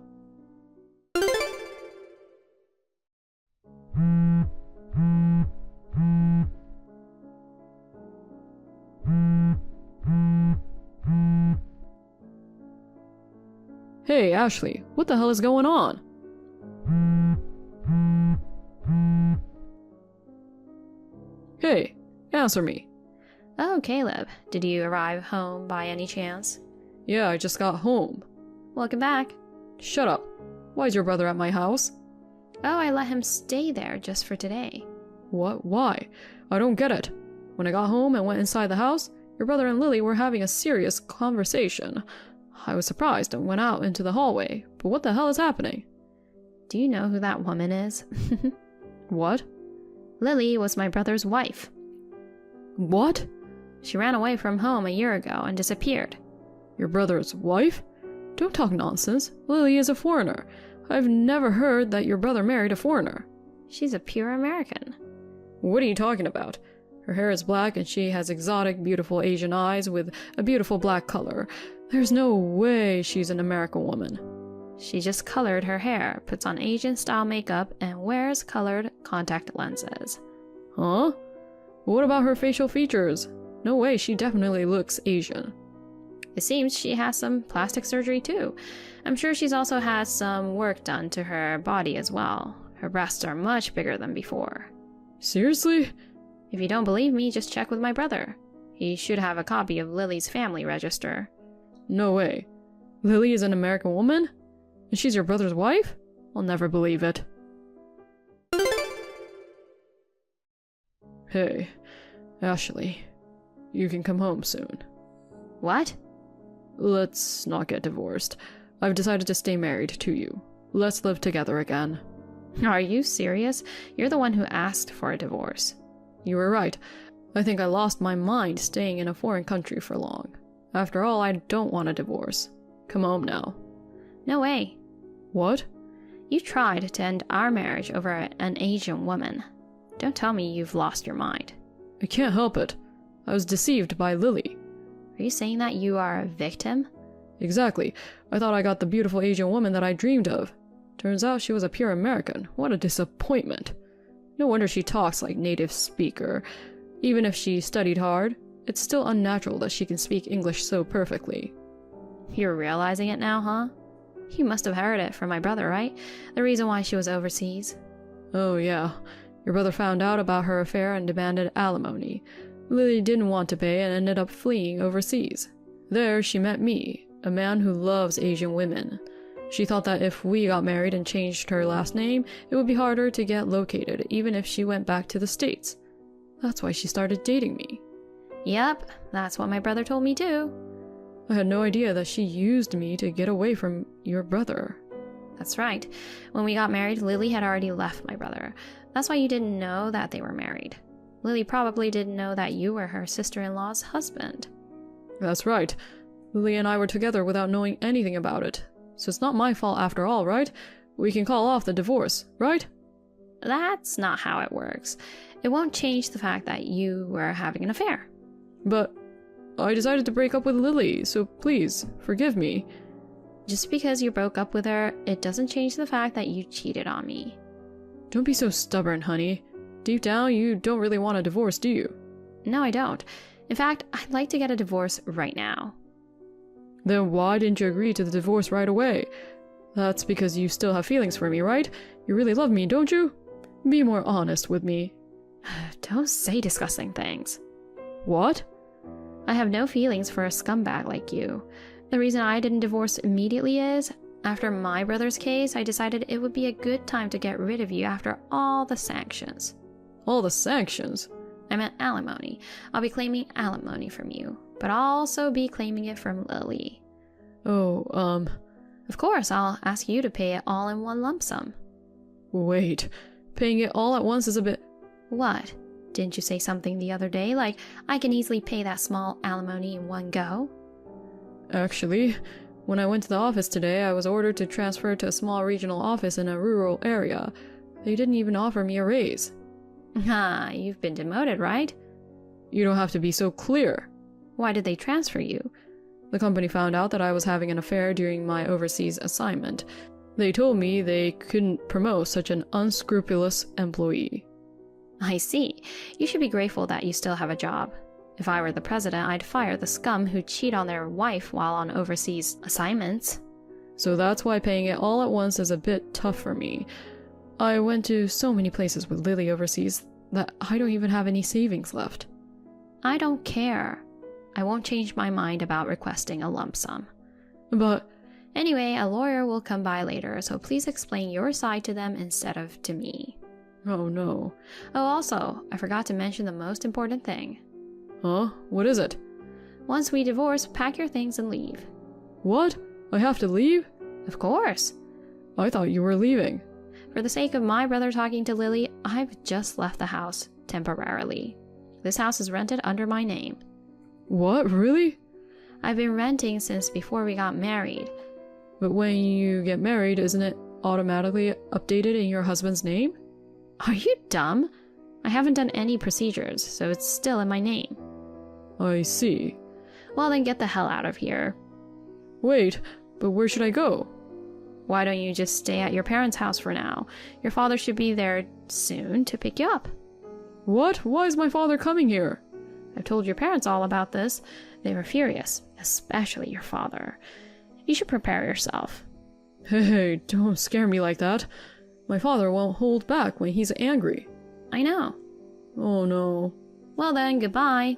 Hey, Ashley, what the hell is going on? Hey, answer me. Oh, Caleb, did you arrive home by any chance? Yeah, I just got home. Welcome back. Shut up. Why is your brother at my house? Oh, I let him stay there just for today. What? Why? I don't get it. When I got home and went inside the house, your brother and Lily were having a serious conversation. I was surprised and went out into the hallway, but what the hell is happening? Do you know who that woman is? What? Lily was my brother's wife. What? She ran away from home a year ago and disappeared. Your brother's wife? Don't talk nonsense. Lily is a foreigner. I've never heard that your brother married a foreigner. She's a pure American. What are you talking about? Her hair is black and she has exotic, beautiful Asian eyes with a beautiful black color. There's no way she's an American woman. She just colored her hair, puts on Asian-style makeup, and wears colored contact lenses. Huh? What about her facial features? No way, she definitely looks Asian. It seems she has some plastic surgery too. I'm sure she's also had some work done to her body as well. Her breasts are much bigger than before. Seriously? If you don't believe me, just check with my brother. He should have a copy of Lily's family register. No way. Lily is an American woman? And she's your brother's wife? I'll never believe it. Hey, Ashley, you can come home soon. What? Let's not get divorced. I've decided to stay married to you. Let's live together again. Are you serious? You're the one who asked for a divorce. You were right. I think I lost my mind staying in a foreign country for long. After all, I don't want a divorce. Come home now. No way. What? You tried to end our marriage over an Asian woman. Don't tell me you've lost your mind. I can't help it. I was deceived by Lily. Are you saying that you are a victim? Exactly. I thought I got the beautiful Asian woman that I dreamed of. Turns out she was a pure American. What a disappointment. No wonder she talks like native speaker. Even if she studied hard, it's still unnatural that she can speak English so perfectly. You're realizing it now, huh? You must have heard it from my brother, right? The reason why she was overseas. Oh yeah. Your brother found out about her affair and demanded alimony. Lily didn't want to pay and ended up fleeing overseas. There she met me, a man who loves Asian women. She thought that if we got married and changed her last name, it would be harder to get located, even if she went back to the States. That's why she started dating me. Yep, that's what my brother told me too. I had no idea that she used me to get away from your brother. That's right. When we got married, Lily had already left my brother. That's why you didn't know that they were married. Lily probably didn't know that you were her sister-in-law's husband. That's right. Lily and I were together without knowing anything about it. So it's not my fault after all, right? We can call off the divorce, right? That's not how it works. It won't change the fact that you were having an affair. But I decided to break up with Lily, so please, forgive me. Just because you broke up with her, it doesn't change the fact that you cheated on me. Don't be so stubborn, honey. Deep down, you don't really want a divorce, do you? No, I don't. In fact, I'd like to get a divorce right now. Then why didn't you agree to the divorce right away? That's because you still have feelings for me, right? You really love me, don't you? Be more honest with me. Don't say disgusting things. What? I have no feelings for a scumbag like you. The reason I didn't divorce immediately is, after my brother's case, I decided it would be a good time to get rid of you after all the sanctions. All the sanctions? I meant alimony. I'll be claiming alimony from you, but I'll also be claiming it from Lily. Oh, Of course, I'll ask you to pay it all in one lump sum. Wait. Paying it all at once is a bit... What? Didn't you say something the other day, like, I can easily pay that small alimony in one go? Actually, when I went to the office today, I was ordered to transfer to a small regional office in a rural area. They didn't even offer me a raise. Ah, you've been demoted, right? You don't have to be so clear. Why did they transfer you? The company found out that I was having an affair during my overseas assignment. They told me they couldn't promote such an unscrupulous employee. I see. You should be grateful that you still have a job. If I were the president, I'd fire the scum who cheat on their wife while on overseas assignments. So that's why paying it all at once is a bit tough for me. I went to so many places with Lily overseas that I don't even have any savings left. I don't care. I won't change my mind about requesting a lump sum. But Anyway, a lawyer will come by later, so please explain your side to them instead of to me. oh no. Oh, also, I forgot to mention the most important thing. Huh? What is it? Once we divorce, pack your things and leave. What? I have to leave? Of course. I thought you were leaving. For the sake of my brother talking to Lily, I've just left the house temporarily. This house is rented under my name. What? Really? I've been renting since before we got married. But when you get married, isn't it automatically updated in your husband's name? Are you dumb? I haven't done any procedures, so it's still in my name. I see. Well, then get the hell out of here. Wait, but where should I go? Why don't you just stay at your parents' house for now? Your father should be there soon to pick you up. What? Why is my father coming here? I've told your parents all about this. They were furious, especially your father. You should prepare yourself. Hey, don't scare me like that. My father won't hold back when he's angry. I know. Oh no. Well then, goodbye.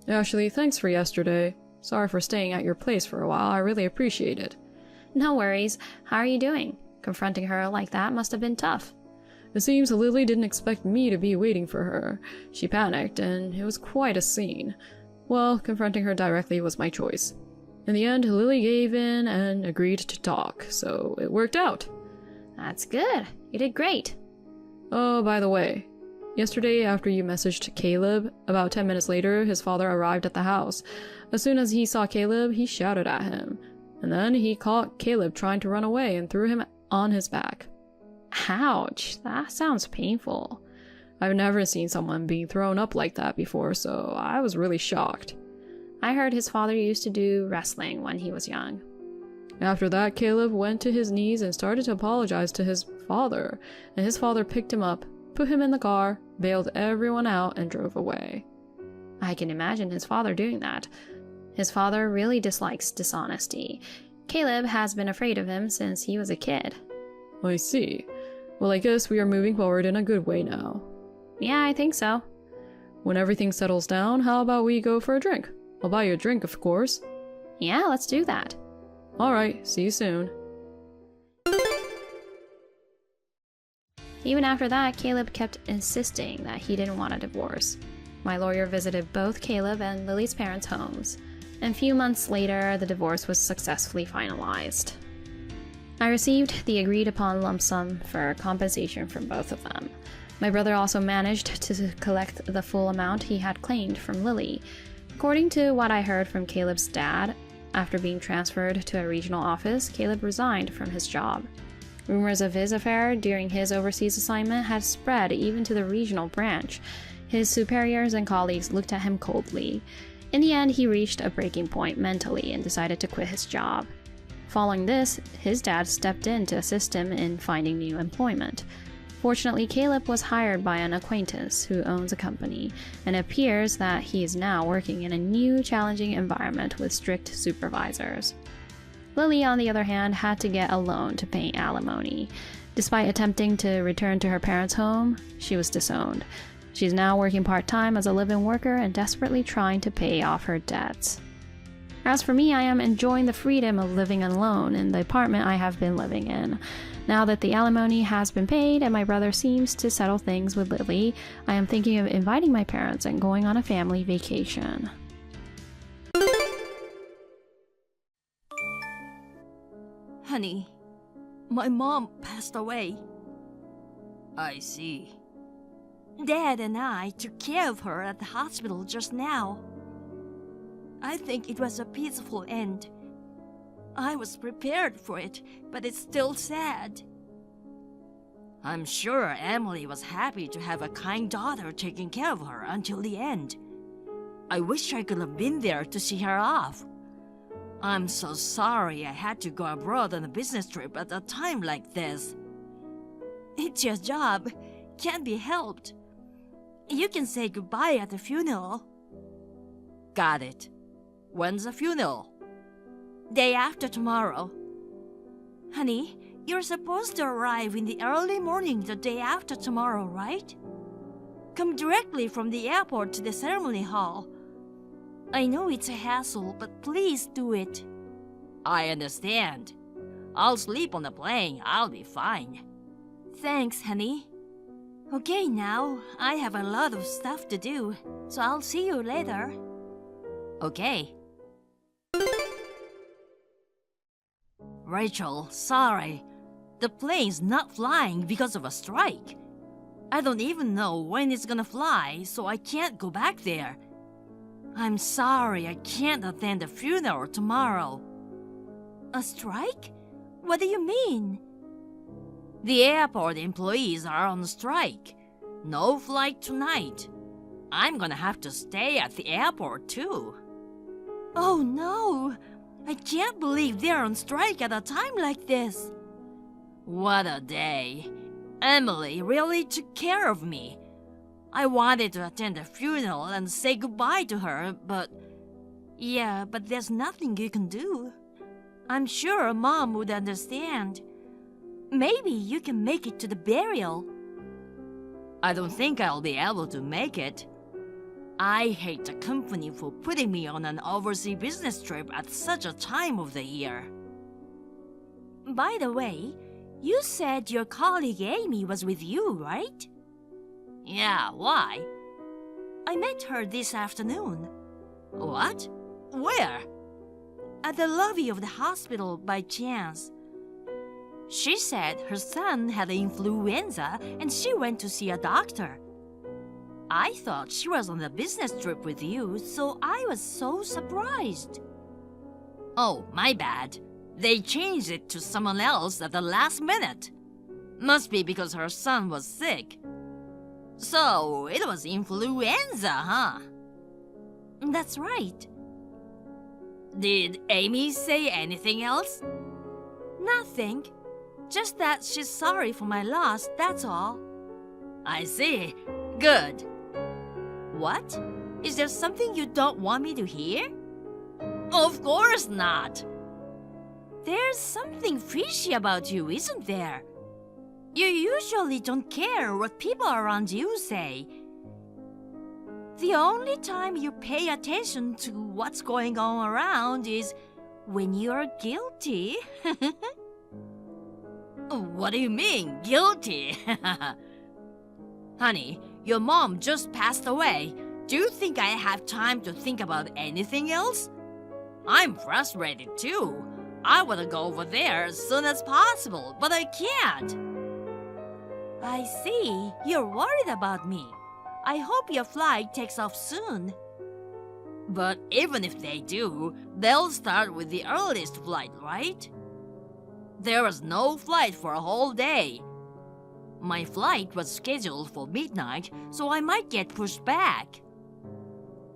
Ashley, thanks for yesterday. Sorry for staying at your place for a while. I really appreciate it. No worries. How are you doing? Confronting her like that must have been tough. It seems Lily didn't expect me to be waiting for her. She panicked, and it was quite a scene. Well, confronting her directly was my choice. In the end, Lily gave in and agreed to talk, so it worked out. That's good. You did great. Oh, by the way, yesterday after you messaged Caleb, about 10 minutes later, his father arrived at the house. As soon as he saw Caleb, he shouted at him. And then he caught Caleb trying to run away and threw him on his back. Ouch, that sounds painful. I've never seen someone being thrown up like that before, so I was really shocked. I heard his father used to do wrestling when he was young. After that, Caleb went to his knees and started to apologize to his father, and his father picked him up, put him in the car, bailed everyone out, and drove away. I can imagine his father doing that. His father really dislikes dishonesty. Caleb has been afraid of him since he was a kid. I see. Well, I guess we are moving forward in a good way now. Yeah, I think so. When everything settles down, how about we go for a drink? I'll buy you a drink, of course. Yeah, let's do that. Alright, see you soon. Even after that, Caleb kept insisting that he didn't want a divorce. My lawyer visited both Caleb and Lily's parents' homes, and a few months later, the divorce was successfully finalized. I received the agreed-upon lump sum for compensation from both of them. My brother also managed to collect the full amount he had claimed from Lily. According to what I heard from Caleb's dad, after being transferred to a regional office, Caleb resigned from his job. Rumors of his affair during his overseas assignment had spread even to the regional branch. His superiors and colleagues looked at him coldly. In the end, he reached a breaking point mentally and decided to quit his job. Following this, his dad stepped in to assist him in finding new employment. Fortunately, Caleb was hired by an acquaintance who owns a company, and it appears that he is now working in a new, challenging environment with strict supervisors. Lily, on the other hand, had to get a loan to pay alimony. Despite attempting to return to her parents' home, she was disowned. She's now working part-time as a live-in worker and desperately trying to pay off her debts. As for me, I am enjoying the freedom of living alone in the apartment I have been living in. Now that the alimony has been paid and my brother seems to settle things with Lily, I am thinking of inviting my parents and going on a family vacation. Honey, my mom passed away. I see. Dad and I took care of her at the hospital just now. I think it was a peaceful end. I was prepared for it, but it's still sad. I'm sure Emily was happy to have a kind daughter taking care of her until the end. I wish I could have been there to see her off. I'm so sorry I had to go abroad on a business trip at a time like this. It's your job. Can't be helped. You can say goodbye at the funeral. Got it. When's the funeral? Day after tomorrow. Honey, you're supposed to arrive in the early morning the day after tomorrow, right? Come directly from the airport to the ceremony hall. I know it's a hassle, but please do it. I understand. I'll sleep on the plane. I'll be fine. Thanks, honey. Okay, now, I have a lot of stuff to do, so I'll see you later. Okay. Rachel, sorry. The plane's not flying because of a strike. I don't even know when it's gonna fly, so I can't go back there. I'm sorry I can't attend the funeral tomorrow. A strike? What do you mean? The airport employees are on strike. No flight tonight. I'm gonna have to stay at the airport too. Oh no! I can't believe they're on strike at a time like this. What a day. Emily really took care of me. I wanted to attend the funeral and say goodbye to her, but... Yeah, but there's nothing you can do. I'm sure Mom would understand. Maybe you can make it to the burial. I don't think I'll be able to make it. I hate the company for putting me on an overseas business trip at such a time of the year. By the way, you said your colleague Amy was with you, right? Yeah, why? I met her this afternoon. What? Where? At the lobby of the hospital by chance. She said her son had influenza and she went to see a doctor. I thought she was on a business trip with you, so I was so surprised. Oh, my bad. They changed it to someone else at the last minute. Must be because her son was sick. So, it was influenza, huh? That's right. Did Amy say anything else? Nothing. Just that she's sorry for my loss, that's all. I see. Good. What? Is there something you don't want me to hear? Of course not. There's something fishy about you, isn't there? You usually don't care what people around you say. The only time you pay attention to what's going on around is when you're guilty. What do you mean, guilty? Honey, your mom just passed away. Do you think I have time to think about anything else? I'm frustrated too. I want to go over there as soon as possible, but I can't. I see. You're worried about me. I hope your flight takes off soon. But even if they do, they'll start with the earliest flight, right? There was no flight for a whole day. My flight was scheduled for midnight, so I might get pushed back.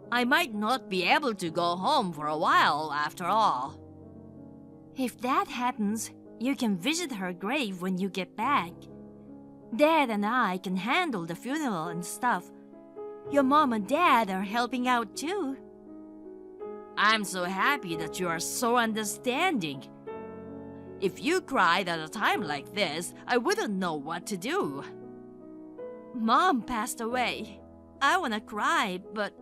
I might not be able to go home for a while after all. If that happens, you can visit her grave when you get back. Dad and I can handle the funeral and stuff. Your mom and dad are helping out too. I'm so happy that you are so understanding. If you cried at a time like this, I wouldn't know what to do. Mom passed away. I wanna cry, but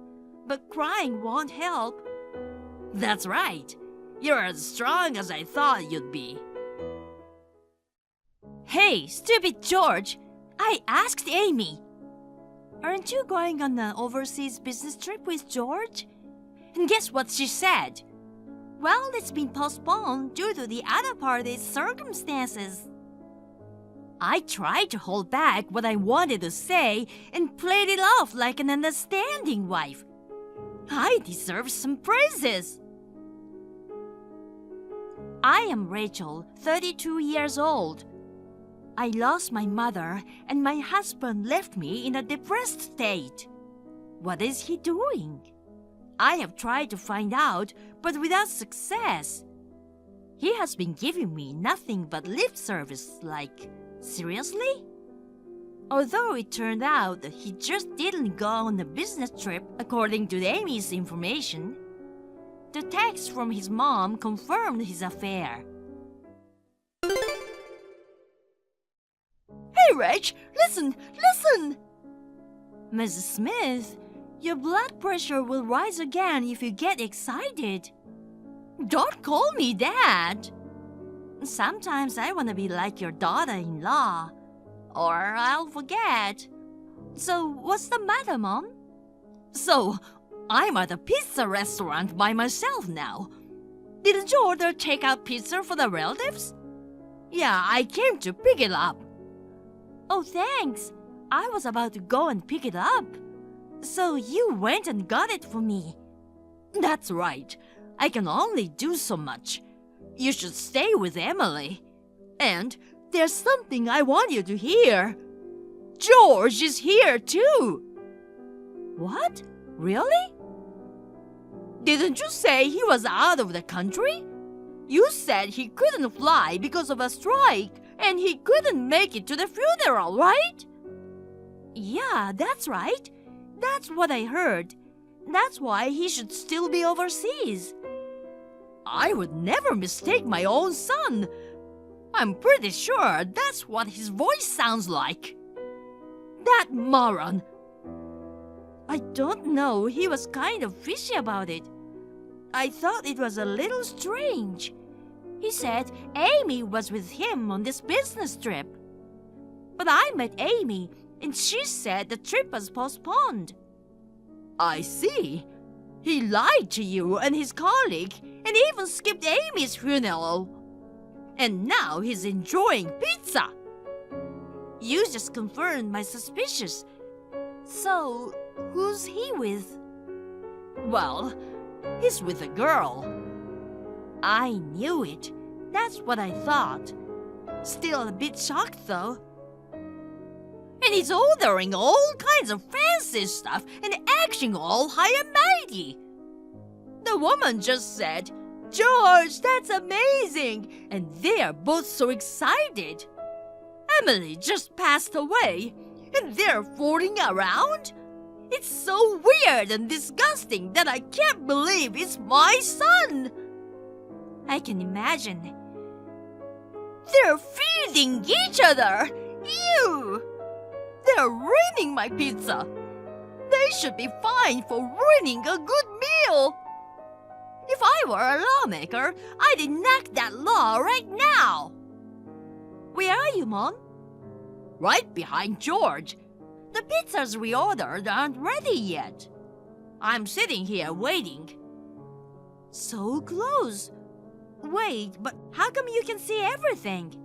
crying won't help. That's right. You're as strong as I thought you'd be. Hey, stupid George! I asked Amy. Aren't you going on an overseas business trip with George? And guess what she said? Well, it's been postponed due to the other party's circumstances. I tried to hold back what I wanted to say and played it off like an understanding wife. I deserve some praises. I am Rachel, 32 years old. I lost my mother and my husband left me in a depressed state. What is he doing? I have tried to find out, but without success. He has been giving me nothing but lip service, like, seriously? Although it turned out that he just didn't go on a business trip according to Amy's information. The text from his mom confirmed his affair. Hey, Reg, listen! Mrs. Smith, your blood pressure will rise again if you get excited. Don't call me that. Sometimes I want to be like your daughter-in-law. Or I'll forget. So, what's the matter, Mom? So, I'm at a pizza restaurant by myself now. Didn't you order takeout pizza for the relatives? Yeah, I came to pick it up. Oh, thanks. I was about to go and pick it up. So you went and got it for me. That's right. I can only do so much. You should stay with Emily. And there's something I want you to hear. George is here too. What? Really? Didn't you say he was out of the country? You said he couldn't fly because of a strike and he couldn't make it to the funeral, right? Yeah, that's right. That's what I heard. That's why he should still be overseas. I would never mistake my own son. I'm pretty sure that's what his voice sounds like. That moron. I don't know, he was kind of fishy about it. I thought it was a little strange. He said Amy was with him on this business trip. But I met Amy, and she said the trip was postponed. I see. He lied to you and his colleague, and even skipped Amy's funeral. And now he's enjoying pizza. You just confirmed my suspicions. So, who's he with? Well, he's with a girl. I knew it. That's what I thought. Still a bit shocked though. And he's ordering all kinds of fancy stuff and acting all high and mighty. The woman just said, "George, that's amazing!" And they're both so excited. Emily just passed away, and they're fooling around? It's so weird and disgusting that I can't believe it's my son. I can imagine. They're feeding each other. Ew! They're ruining my pizza. They should be fined for ruining a good meal. If I were a lawmaker, I'd enact that law right now. Where are you, Mom? Right behind George. The pizzas we ordered aren't ready yet. I'm sitting here waiting. So close. Wait, but how come you can see everything?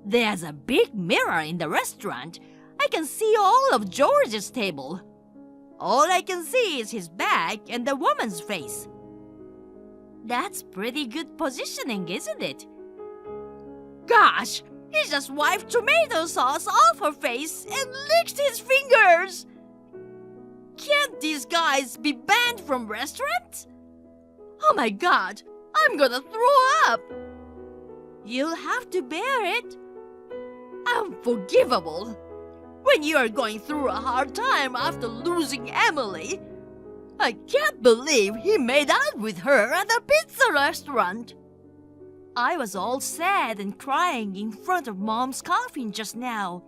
There's a big mirror in the restaurant. I can see all of George's table. All I can see is his back and the woman's face. That's pretty good positioning, isn't it? Gosh, he just wiped tomato sauce off her face and licked his fingers. Can't these guys be banned from restaurants? Oh my God, I'm gonna throw up. You'll have to bear it. Unforgivable. When you are going through a hard time after losing Emily. I can't believe he made out with her at a pizza restaurant. I was all sad and crying in front of Mom's coffin just now.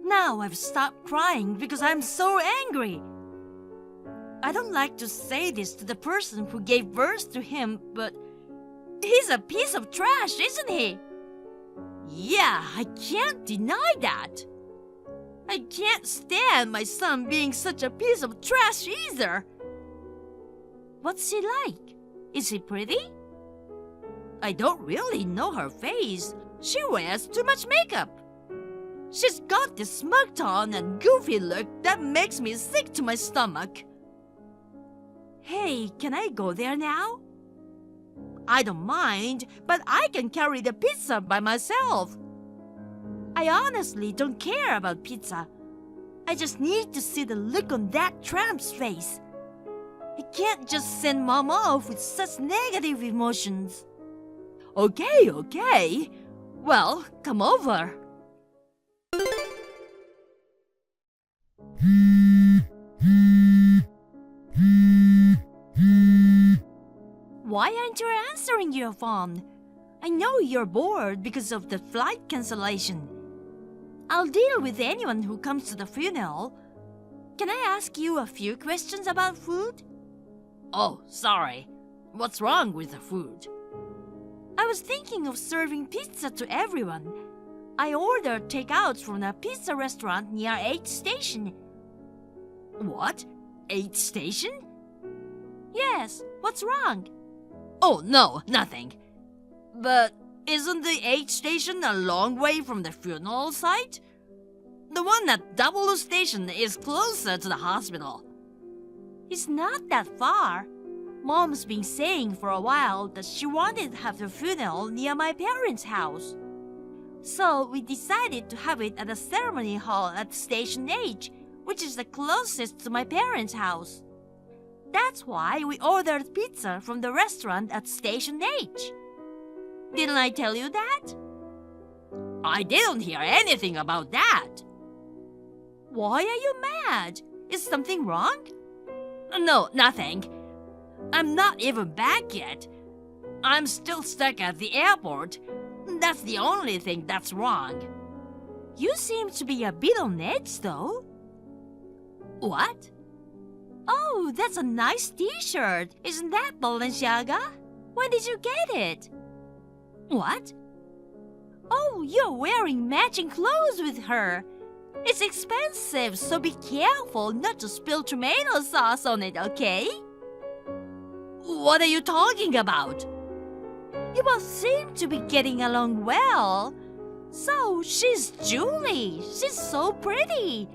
Now I've stopped crying because I'm so angry. I don't like to say this to the person who gave birth to him, but he's a piece of trash, isn't he? Yeah, I can't deny that. I can't stand my son being such a piece of trash either. What's he like? Is he pretty? I don't really know her face. She wears too much makeup. She's got this smug tone and goofy look that makes me sick to my stomach. Hey, can I go there now? I don't mind, but I can carry the pizza by myself. I honestly don't care about pizza. I just need to see the look on that tramp's face. I can't just send Mom off with such negative emotions. Okay. Well, come over. Why aren't you answering your phone? I know you're bored because of the flight cancellation. I'll deal with anyone who comes to the funeral. Can I ask you a few questions about food? Oh, sorry. What's wrong with the food? I was thinking of serving pizza to everyone. I ordered takeouts from a pizza restaurant near 8th Station. What? 8th Station? Yes, what's wrong? Oh, no, nothing. But isn't the 8th Station a long way from the funeral site? The one at W Station is closer to the hospital. It's not that far. Mom's been saying for a while that she wanted to have the funeral near my parents' house. So we decided to have it at the ceremony hall at Station H, which is the closest to my parents' house. That's why we ordered pizza from the restaurant at Station H. Didn't I tell you that? I didn't hear anything about that. Why are you mad? Is something wrong? No, nothing. I'm not even back yet. I'm still stuck at the airport. That's the only thing that's wrong. You seem to be a bit on edge, though. What? Oh, that's a nice t-shirt. Isn't that Balenciaga? When did you get it? What? Oh, you're wearing matching clothes with her. It's expensive, so be careful not to spill tomato sauce on it, okay? What are you talking about? You both seem to be getting along well. So, she's Julie. She's so pretty.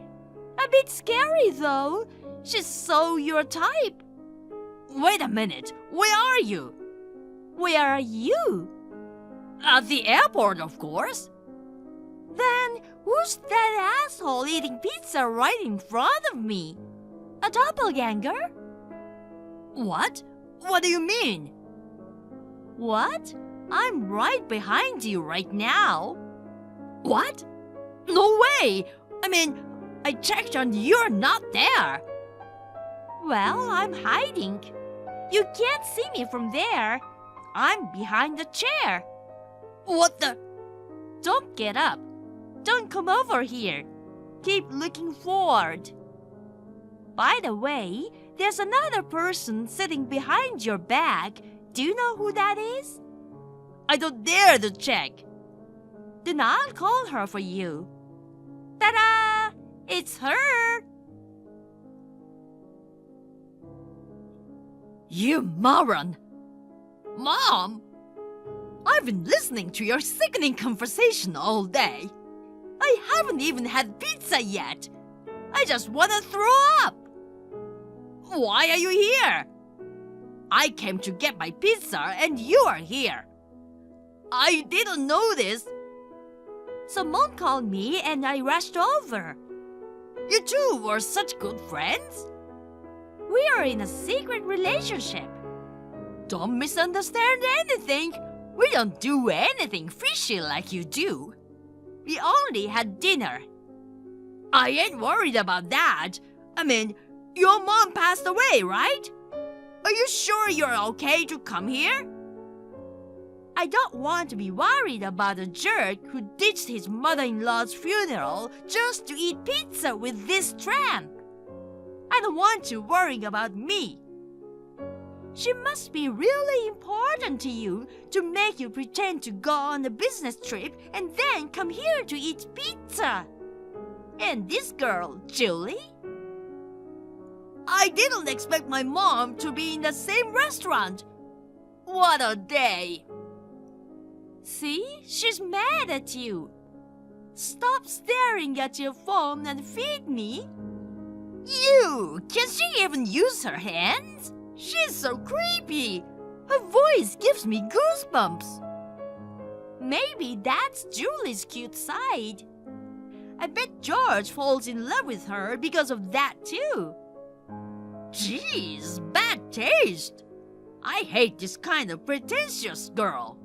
A bit scary, though. She's so your type. Wait a minute. Where are you? Where are you? At the airport, of course. Then, who's that asshole eating pizza right in front of me? A doppelganger? What? What do you mean? What? I'm right behind you right now. What? No way! I mean, I checked and you're not there. Well, I'm hiding. You can't see me from there. I'm behind the chair. What the? Don't get up. Don't come over here. Keep looking forward. By the way, there's another person sitting behind your back. Do you know who that is? I don't dare to check. Then I'll call her for you. Ta-da! It's her! You moron! Mom! I've been listening to your sickening conversation all day. I haven't even had pizza yet. I just want to throw up. Why are you here? I came to get my pizza and you are here. I didn't know this. So Mom called me and I rushed over. You two were such good friends. We are in a secret relationship. Don't misunderstand anything. We don't do anything fishy like you do. We only had dinner. I ain't worried about that. I mean, your mom passed away, right? Are you sure you're okay to come here? I don't want to be worried about a jerk who ditched his mother-in-law's funeral just to eat pizza with this tramp. I don't want you worrying about me. She must be really important to you to make you pretend to go on a business trip and then come here to eat pizza. And this girl, Julie? I didn't expect my mom to be in the same restaurant. What a day. See, she's mad at you. Stop staring at your phone and feed me. You! Can she even use her hands? She's so creepy. Her voice gives me goosebumps. Maybe that's Julie's cute side. I bet George falls in love with her because of that too. Jeez, bad taste. I hate this kind of pretentious girl.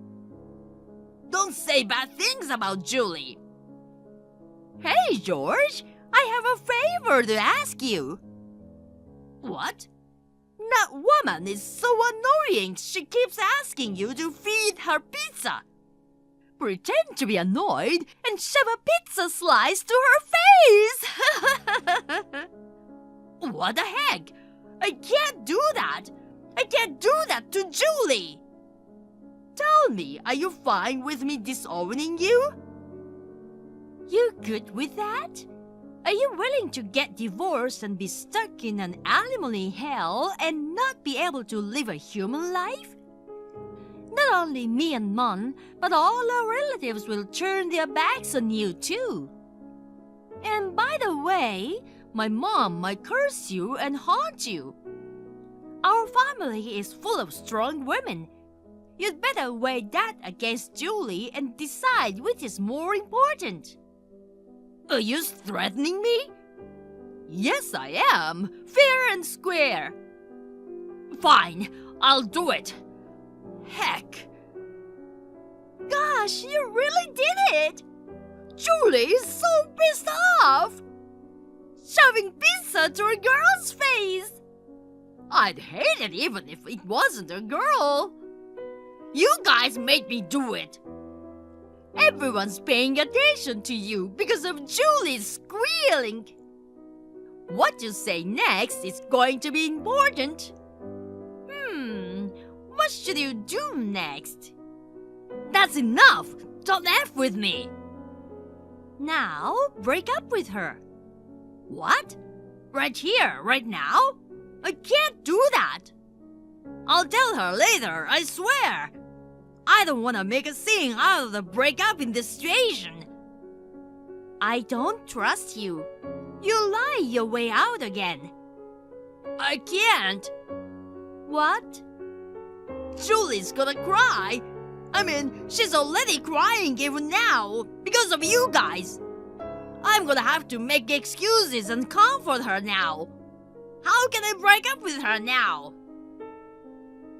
Don't say bad things about Julie. Hey, George, I have a favor to ask you. What? That woman is so annoying. She keeps asking you to feed her pizza. Pretend to be annoyed and shove a pizza slice to her face. What the heck? I can't do that. I can't do that to Julie. Tell me, are you fine with me disowning you? You good with that? Are you willing to get divorced and be stuck in an alimony hell and not be able to live a human life? Not only me and Mom, but all our relatives will turn their backs on you too. And by the way, my mom might curse you and haunt you. Our family is full of strong women. You'd better weigh that against Julie and decide which is more important. Are you threatening me? Yes, I am. Fair and square. Fine, I'll do it. Heck. Gosh, you really did it! Julie is so pissed off! Shoving pizza to a girl's face! I'd hate it even if it wasn't a girl. You guys made me do it. Everyone's paying attention to you because of Julie's squealing. What you say next is going to be important. What should you do next? That's enough! Don't F with me! Now, break up with her. What? Right here, right now? I can't do that. I'll tell her later, I swear. I don't want to make a scene out of the breakup in this situation. I don't trust you. You lie your way out again. I can't. What? Julie's gonna cry. I mean, she's already crying even now because of you guys. I'm gonna have to make excuses and comfort her now. How can I break up with her now?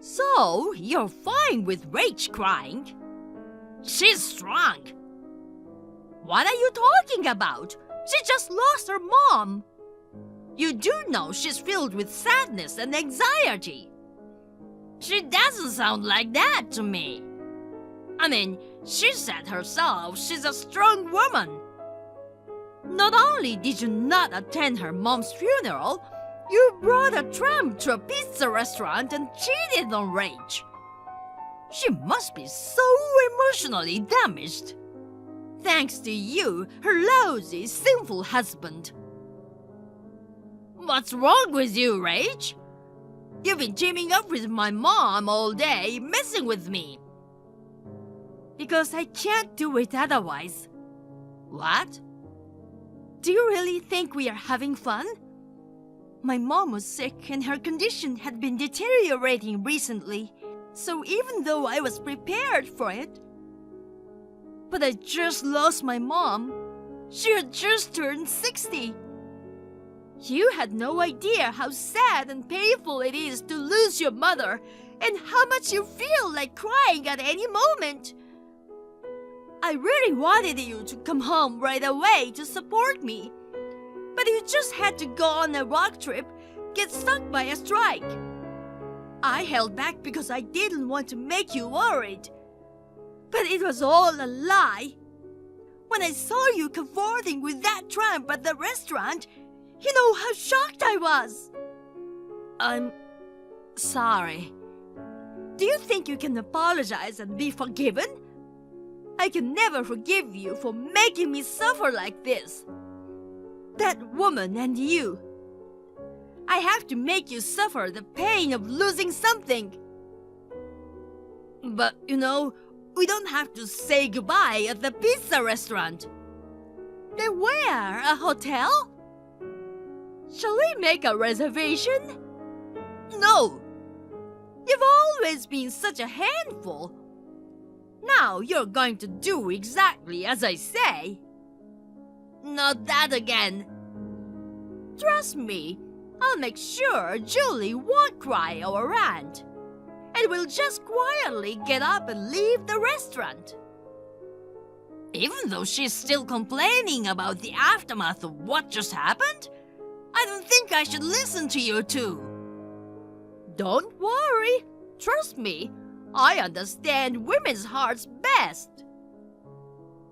So, you're fine with Rach crying? She's strong. What are you talking about? She just lost her mom. You do know she's filled with sadness and anxiety. She doesn't sound like that to me. I mean, she said herself she's a strong woman. Not only did you not attend her mom's funeral, you brought a tramp to a pizza restaurant and cheated on Rach. She must be so emotionally damaged. Thanks to you, her lousy, sinful husband. What's wrong with you, Rach? You've been teaming up with my mom all day, messing with me. Because I can't do it otherwise. What? Do you really think we are having fun? My mom was sick and her condition had been deteriorating recently, so even though I was prepared for it, but I just lost my mom. She had just turned 60. You had no idea how sad and painful it is to lose your mother and how much you feel like crying at any moment. I really wanted you to come home right away to support me. But you just had to go on a rock trip, get stuck by a strike. I held back because I didn't want to make you worried. But it was all a lie. When I saw you cavorting with that tramp at the restaurant, you know how shocked I was. I'm sorry. Do you think you can apologize and be forgiven? I can never forgive you for making me suffer like this. That woman and you. I have to make you suffer the pain of losing something. But, you know, we don't have to say goodbye at the pizza restaurant. Then where? A hotel? Shall we make a reservation? No. You've always been such a handful. Now you're going to do exactly as I say. Not that again. Trust me, I'll make sure Julie won't cry or rant. And we'll just quietly get up and leave the restaurant. Even though she's still complaining about the aftermath of what just happened, I don't think I should listen to you two. Don't worry. Trust me, I understand women's hearts best.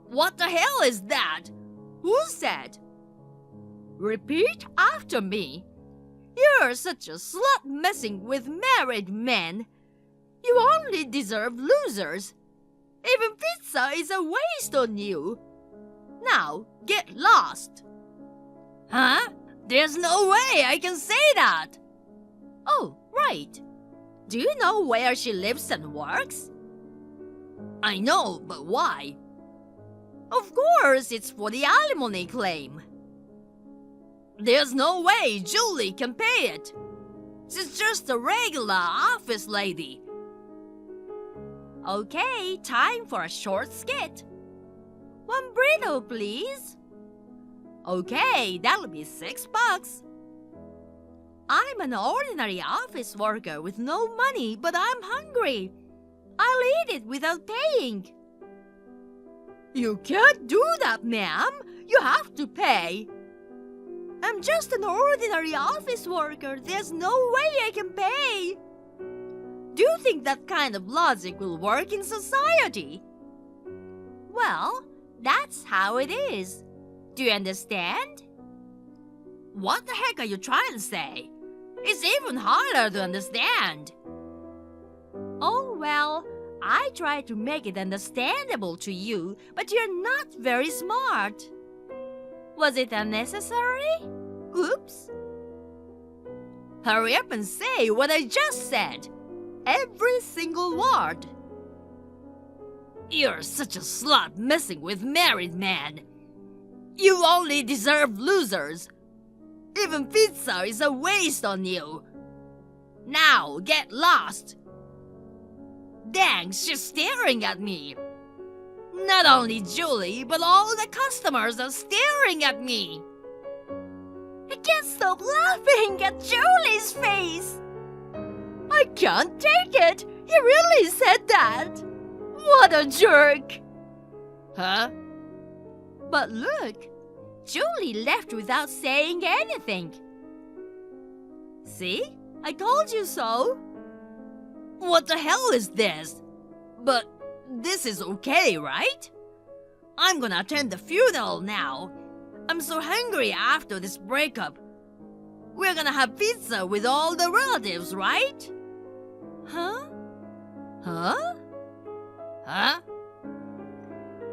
What the hell is that? Who said? Repeat after me. You're such a slut messing with married men. You only deserve losers. Even pizza is a waste on you. Now, get lost. Huh? There's no way I can say that. Oh, right. Do you know where she lives and works? I know, but why? Of course, it's for the alimony claim. There's no way Julie can pay it. She's just a regular office lady. Okay, time for a short skit. 1 burrito, please. Okay, that'll be $6. I'm an ordinary office worker with no money, but I'm hungry. I'll eat it without paying. You can't do that, ma'am. You have to pay. I'm just an ordinary office worker. There's no way I can pay. Do you think that kind of logic will work in society? Well, that's how it is. Do you understand? What the heck are you trying to say? It's even harder to understand. Oh, well, I tried to make it understandable to you, but you're not very smart. Was it unnecessary? Oops. Hurry up and say what I just said. Every single word. You're such a slut messing with married men. You only deserve losers. Even pizza is a waste on you. Now get lost. Dang, she's staring at me. Not only Julie, but all the customers are staring at me. I can't stop laughing at Julie's face. I can't take it. He really said that. What a jerk. Huh? But look, Julie left without saying anything. See? I told you so. What the hell is this? But this is okay, right? I'm gonna attend the funeral now. I'm so hungry after this breakup. We're gonna have pizza with all the relatives, right? Huh? Huh? Huh?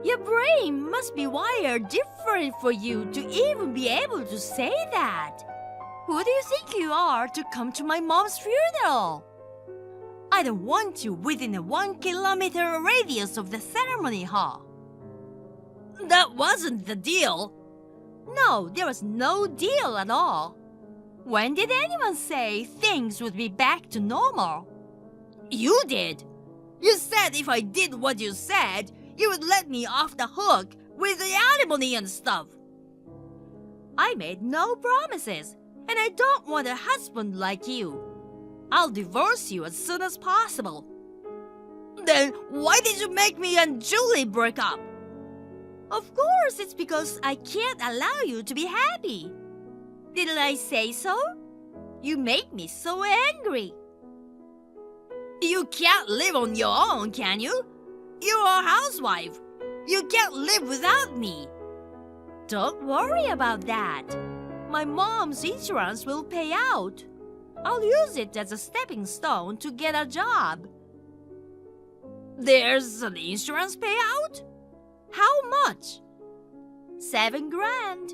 Your brain must be wired different for you to even be able to say that. Who do you think you are to come to my mom's funeral? I don't want you within a 1-kilometer radius of the ceremony hall. That wasn't the deal. No, there was no deal at all. When did anyone say things would be back to normal? You did. You said if I did what you said, you would let me off the hook with the alimony and stuff. I made no promises, and I don't want a husband like you. I'll divorce you as soon as possible. Then why did you make me and Julie break up? Of course, it's because I can't allow you to be happy. Didn't I say so? You make me so angry. You can't live on your own, can you? You're a housewife. You can't live without me. Don't worry about that. My mom's insurance will pay out. I'll use it as a stepping stone to get a job. There's an insurance payout? How much? 7 grand.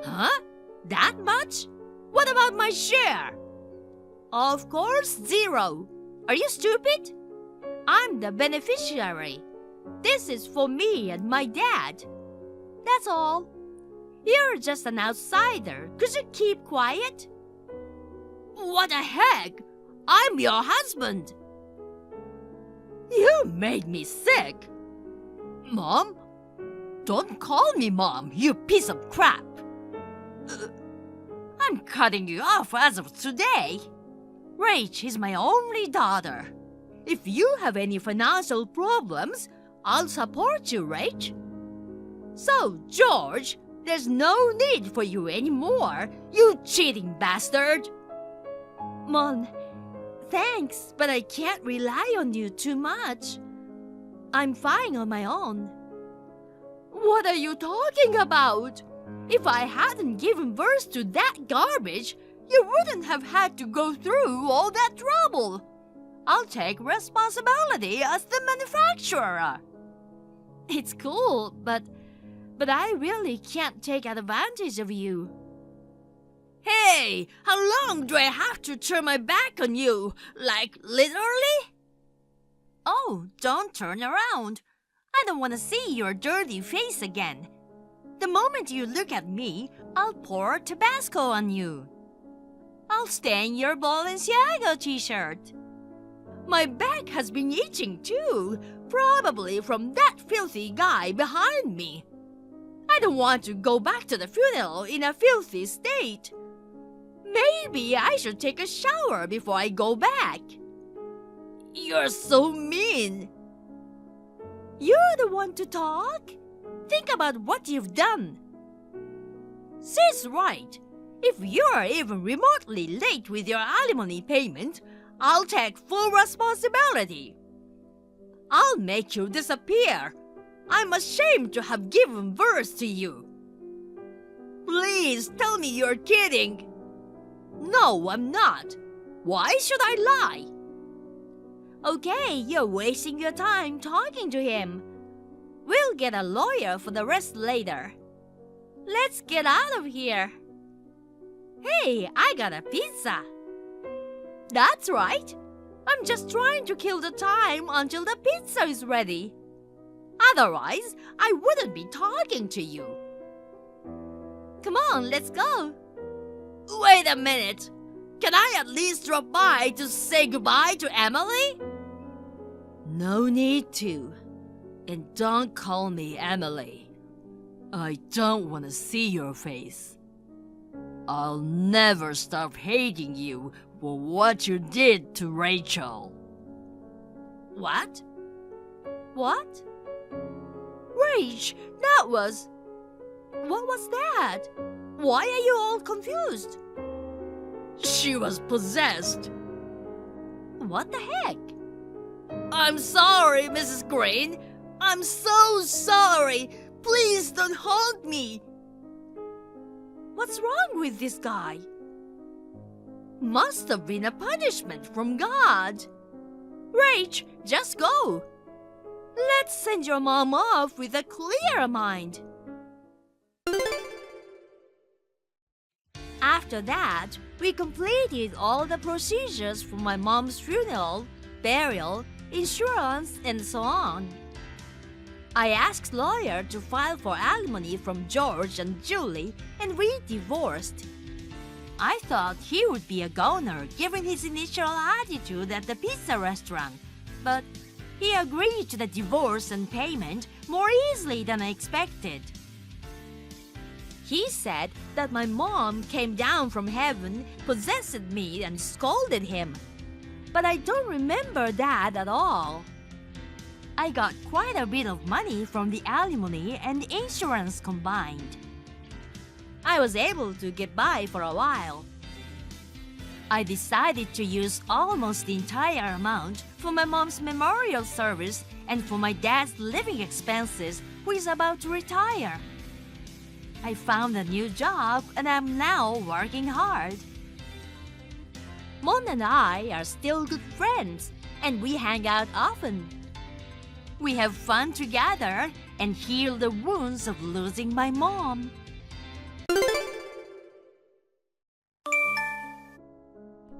Huh? That much? What about my share? Of course, 0. Are you stupid? I'm the beneficiary. This is for me and my dad. That's all. You're just an outsider. Could you keep quiet? What the heck? I'm your husband. You made me sick. Mom? Don't call me Mom, you piece of crap. I'm cutting you off as of today. Rach is my only daughter. If you have any financial problems, I'll support you, Rach. So, George, there's no need for you anymore, you cheating bastard. Mom, Thanks, but I can't rely on you too much. I'm fine on my own. What are you talking about? If I hadn't given birth to that garbage, you wouldn't have had to go through all that trouble. I'll take responsibility as the manufacturer. It's cool, but I really can't take advantage of you. Hey, how long do I have to turn my back on you? Like, literally? Oh, don't turn around. I don't want to see your dirty face again. The moment you look at me, I'll pour Tabasco on you. I'll stain your Balenciaga t-shirt. My back has been itching too, probably from that filthy guy behind me. I don't want to go back to the funeral in a filthy state. Maybe I should take a shower before I go back. You're so mean. You're the one to talk. Think about what you've done. Sis right. If you're even remotely late with your alimony payment, I'll take full responsibility. I'll make you disappear. I'm ashamed to have given birth to you. Please tell me you're kidding. No, I'm not. Why should I lie? Okay, you're wasting your time talking to him. We'll get a lawyer for the rest later. Let's get out of here. Hey, I got a pizza. That's right. I'm just trying to kill the time until the pizza is ready. Otherwise, I wouldn't be talking to you. Come on, let's go. Wait a minute. Can I at least drop by to say goodbye to Emily? No need to. And don't call me Emily. I don't want to see your face. I'll never stop hating you for what you did to Rachel. What? What? Rach, that was... What was that? Why are you all confused? She was possessed. What the heck? I'm sorry, Mrs. Green. I'm so sorry. Please don't haunt me. What's wrong with this guy? Must have been a punishment from God. Rach, just go. Let's send your mom off with a clear mind. After that, we completed all the procedures for my mom's funeral, burial, insurance, and so on. I asked lawyer to file for alimony from George and Julie, and we divorced. I thought he would be a goner given his initial attitude at the pizza restaurant, but he agreed to the divorce and payment more easily than I expected. He said that my mom came down from heaven, possessed me, and scolded him. But I don't remember that at all. I got quite a bit of money from the alimony and insurance combined. I was able to get by for a while. I decided to use almost the entire amount for my mom's memorial service and for my dad's living expenses, who is about to retire. I found a new job and I'm now working hard. Mon and I are still good friends and we hang out often. We have fun together and heal the wounds of losing my mom.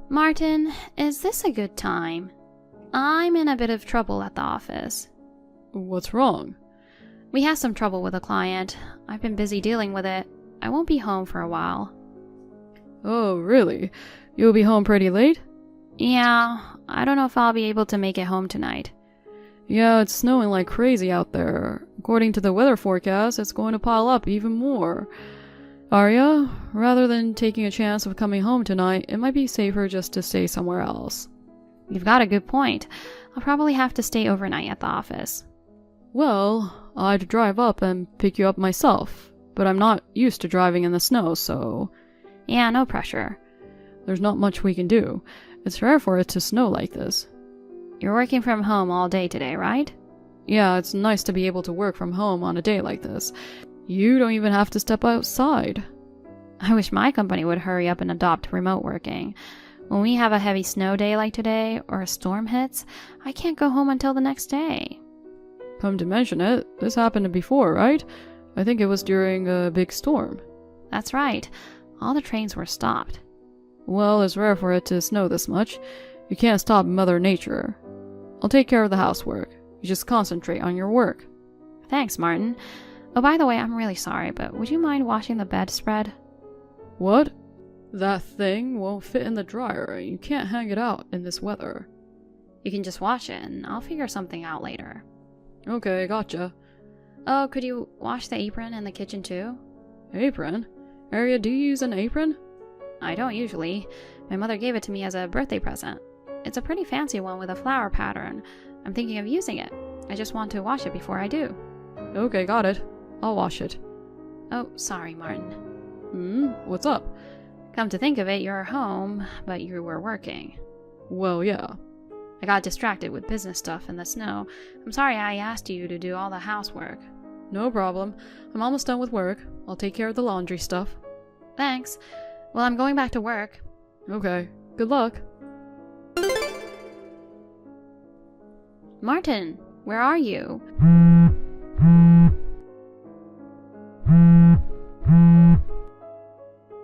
Martin, is this a good time? I'm in a bit of trouble at the office. What's wrong? We have some trouble with a client. I've been busy dealing with it. I won't be home for a while. Oh, really? You'll be home pretty late? Yeah, I don't know if I'll be able to make it home tonight. Yeah, it's snowing like crazy out there. According to the weather forecast, it's going to pile up even more. Arya, rather than taking a chance of coming home tonight, it might be safer just to stay somewhere else. You've got a good point. I'll probably have to stay overnight at the office. Well, I'd drive up and pick you up myself, but I'm not used to driving in the snow, so... Yeah, no pressure. There's not much we can do. It's rare for it to snow like this. You're working from home all day today, right? Yeah, it's nice to be able to work from home on a day like this. You don't even have to step outside. I wish my company would hurry up and adopt remote working. When we have a heavy snow day like today, or a storm hits, I can't go home until the next day. Come to mention it, this happened before, right? I think it was during a big storm. That's right. All the trains were stopped. Well, it's rare for it to snow this much. You can't stop Mother Nature. I'll take care of the housework. You just concentrate on your work. Thanks, Martin. Oh, by the way, I'm really sorry, but would you mind washing the bedspread? What? That thing won't fit in the dryer. You can't hang it out in this weather. You can just wash it, and I'll figure something out later. Okay, gotcha. Oh, could you wash the apron in the kitchen too? Apron? Aria, do you use an apron? I don't usually. My mother gave it to me as a birthday present. It's a pretty fancy one with a flower pattern. I'm thinking of using it. I just want to wash it before I do. Okay, got it. I'll wash it. Oh, sorry, Martin. What's up? Come to think of it, you're home, but you were working. Well, yeah. I got distracted with business stuff in the snow. I'm sorry I asked you to do all the housework. No problem. I'm almost done with work. I'll take care of the laundry stuff. Thanks. Well, I'm going back to work. Okay. Good luck. Martin, where are you?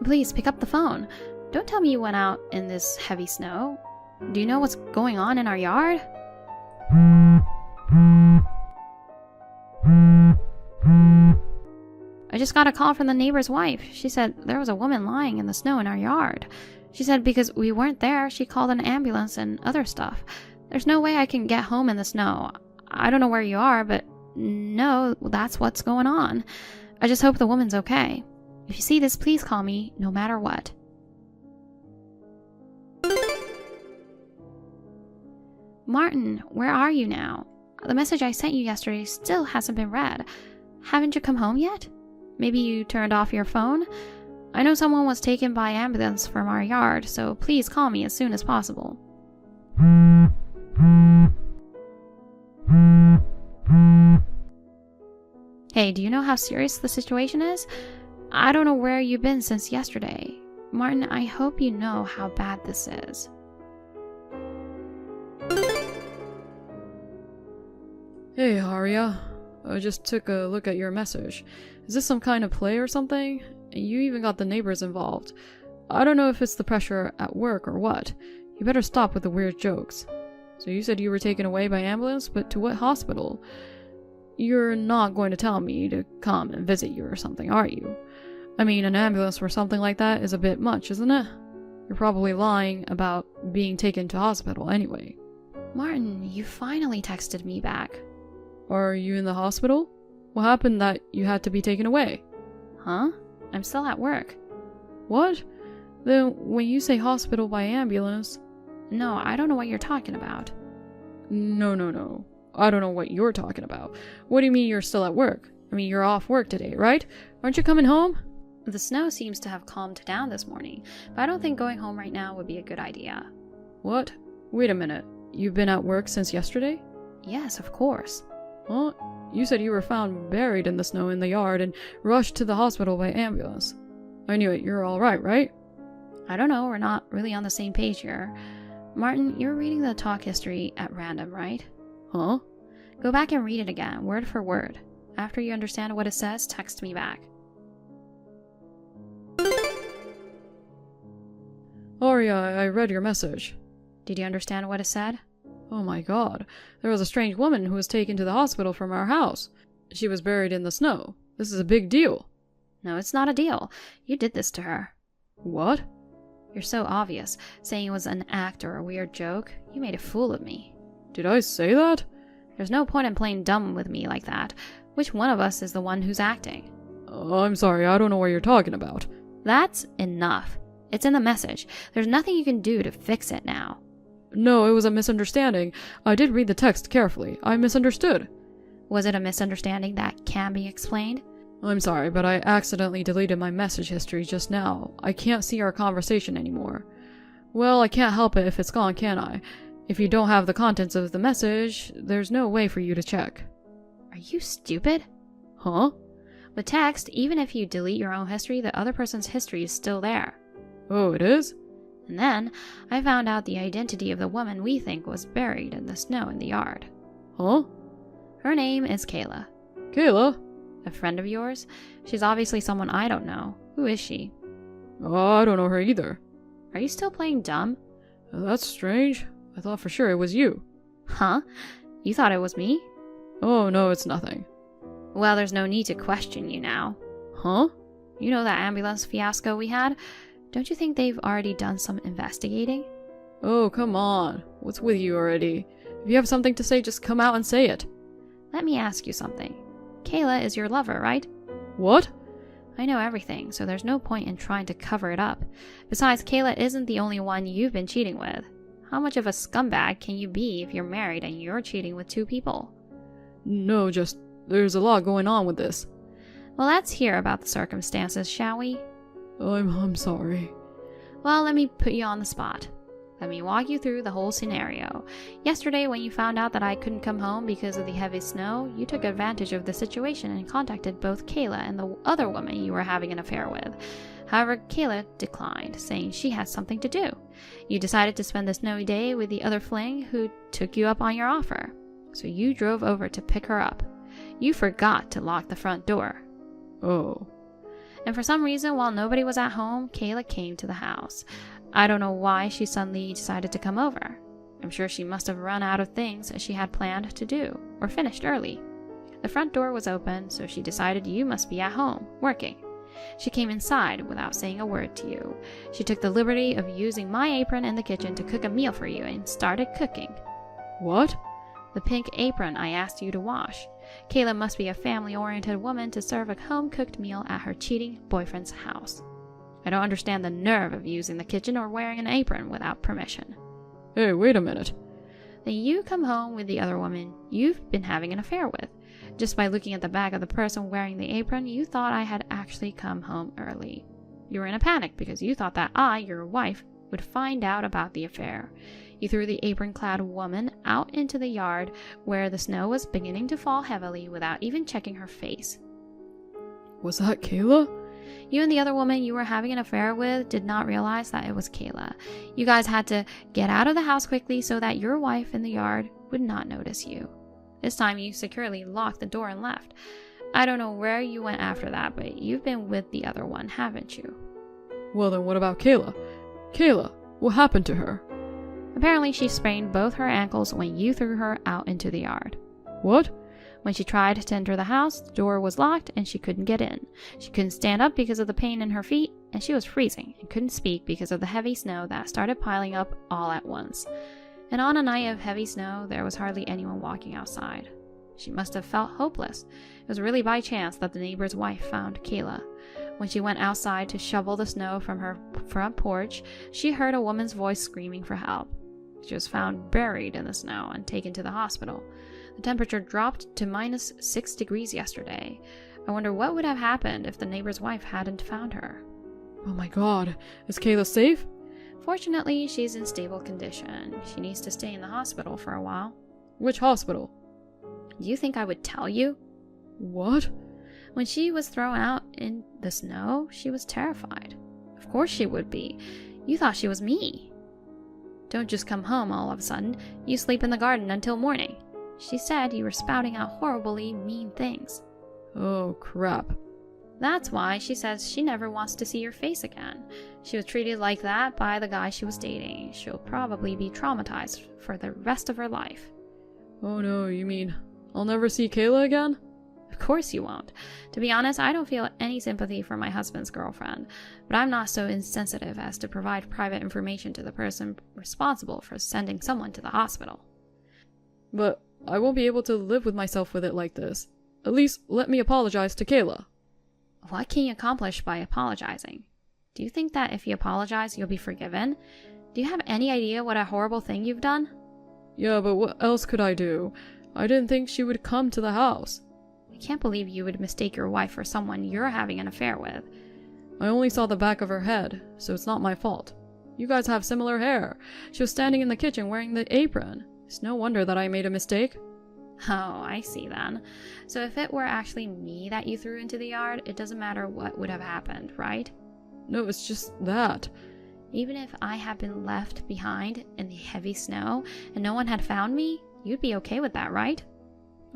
Please pick up the phone. Don't tell me you went out in this heavy snow. Do you know what's going on in our yard? I just got a call from the neighbor's wife. She said there was a woman lying in the snow in our yard. She said because we weren't there, she called an ambulance and other stuff. There's no way I can get home in the snow. I don't know where you are, but no, that's what's going on. I just hope the woman's okay. If you see this, please call me, no matter what. Martin, where are you now? The message I sent you yesterday still hasn't been read. Haven't you come home yet? Maybe you turned off your phone? I know someone was taken by ambulance from our yard, so please call me as soon as possible. Hey, do you know how serious the situation is? I don't know where you've been since yesterday. Martin, I hope you know how bad this is. Hey, Aria. I just took a look at your message. Is this some kind of play or something? You even got the neighbors involved. I don't know if it's the pressure at work or what. You better stop with the weird jokes. So you said you were taken away by ambulance, but to what hospital? You're not going to tell me to come and visit you or something, are you? I mean, an ambulance for something like that is a bit much, isn't it? You're probably lying about being taken to hospital anyway. Martin, you finally texted me back. Are you in the hospital? What happened that you had to be taken away? Huh? I'm still at work. What? Then when you say hospital by ambulance... No, I don't know what you're talking about. No. I don't know what you're talking about. What do you mean you're still at work? I mean, you're off work today, right? Aren't you coming home? The snow seems to have calmed down this morning, but I don't think going home right now would be a good idea. What? Wait a minute. You've been at work since yesterday? Yes, of course. Well, you said you were found buried in the snow in the yard and rushed to the hospital by ambulance. I knew it. You're all right? I don't know. We're not really on the same page here. Martin, you're reading the talk history at random, right? Huh? Go back and read it again, word for word. After you understand what it says, text me back. Aria, I read your message. Did you understand what it said? Oh my god. There was a strange woman who was taken to the hospital from our house. She was buried in the snow. This is a big deal. No, it's not a deal. You did this to her. What? You're so obvious, saying it was an act or a weird joke. You made a fool of me. Did I say that? There's no point in playing dumb with me like that. Which one of us is the one who's acting? I'm sorry, I don't know what you're talking about. That's enough. It's in the message. There's nothing you can do to fix it now. No, it was a misunderstanding. I did read the text carefully. I misunderstood. Was it a misunderstanding that can be explained? I'm sorry, but I accidentally deleted my message history just now. I can't see our conversation anymore. Well, I can't help it if it's gone, can I? If you don't have the contents of the message, there's no way for you to check. Are you stupid? Huh? With text, even if you delete your own history, the other person's history is still there. Oh, it is? And then, I found out the identity of the woman we think was buried in the snow in the yard. Huh? Her name is Kayla. Kayla? A friend of yours? She's obviously someone I don't know. Who is she? I don't know her either. Are you still playing dumb? That's strange. I thought for sure it was you. Huh? You thought it was me? Oh, no, it's nothing. Well, there's no need to question you now. Huh? You know that ambulance fiasco we had? Don't you think they've already done some investigating? Oh, come on. What's with you already? If you have something to say, just come out and say it. Let me ask you something. Kayla is your lover, right? What? I know everything, so there's no point in trying to cover it up. Besides, Kayla isn't the only one you've been cheating with. How much of a scumbag can you be if you're married and you're cheating with 2 people? No, just there's a lot going on with this. Well, let's hear about the circumstances, shall we? I'm sorry. Well, let me put you on the spot. Let me walk you through the whole scenario. Yesterday, when you found out that I couldn't come home because of the heavy snow, you took advantage of the situation and contacted both Kayla and the other woman you were having an affair with. However, Kayla declined, saying she had something to do. You decided to spend the snowy day with the other fling who took you up on your offer. So you drove over to pick her up. You forgot to lock the front door. Oh. And for some reason, while nobody was at home, Kayla came to the house. I don't know why she suddenly decided to come over. I'm sure she must have run out of things she had planned to do, or finished early. The front door was open, so she decided you must be at home, working. She came inside without saying a word to you. She took the liberty of using my apron in the kitchen to cook a meal for you and started cooking. What? The pink apron I asked you to wash. Kayla must be a family-oriented woman to serve a home-cooked meal at her cheating boyfriend's house. I don't understand the nerve of using the kitchen or wearing an apron without permission. Hey, wait a minute. Then you come home with the other woman you've been having an affair with. Just by looking at the back of the person wearing the apron, you thought I had actually come home early. You were in a panic because you thought that I, your wife, would find out about the affair. You threw the apron-clad woman out into the yard where the snow was beginning to fall heavily without even checking her face. Was that Kayla? You and the other woman you were having an affair with did not realize that it was Kayla. You guys had to get out of the house quickly so that your wife in the yard would not notice you. This time you securely locked the door and left. I don't know where you went after that, but you've been with the other one, haven't you? Well then, what about Kayla? Kayla, what happened to her? Apparently she sprained both her ankles when you threw her out into the yard. What? When she tried to enter the house, the door was locked and she couldn't get in. She couldn't stand up because of the pain in her feet, and she was freezing and couldn't speak because of the heavy snow that started piling up all at once. And on a night of heavy snow, there was hardly anyone walking outside. She must have felt hopeless. It was really by chance that the neighbor's wife found Kayla. When she went outside to shovel the snow from her front porch, she heard a woman's voice screaming for help. She was found buried in the snow and taken to the hospital. The temperature dropped to -6 degrees yesterday. I wonder what would have happened if the neighbor's wife hadn't found her. Oh my god, is Kayla safe? Fortunately, she's in stable condition. She needs to stay in the hospital for a while. Which hospital? Do you think I would tell you? What? When she was thrown out in the snow, she was terrified. Of course she would be. You thought she was me. Don't just come home all of a sudden. You sleep in the garden until morning. She said you were spouting out horribly mean things. Oh, crap. That's why she says she never wants to see your face again. She was treated like that by the guy she was dating. She'll probably be traumatized for the rest of her life. Oh no, you mean I'll never see Kayla again? Of course you won't. To be honest, I don't feel any sympathy for my husband's girlfriend, but I'm not so insensitive as to provide private information to the person responsible for sending someone to the hospital. But I won't be able to live with myself with it like this. At least let me apologize to Kayla. What can you accomplish by apologizing? Do you think that if you apologize, you'll be forgiven? Do you have any idea what a horrible thing you've done? Yeah, but what else could I do? I didn't think she would come to the house. I can't believe you would mistake your wife for someone you're having an affair with. I only saw the back of her head, so it's not my fault. You guys have similar hair. She was standing in the kitchen wearing the apron. It's no wonder that I made a mistake. Oh, I see then. So if it were actually me that you threw into the yard, it doesn't matter what would have happened, right? No, it's just that. Even if I had been left behind in the heavy snow and no one had found me, you'd be okay with that, right?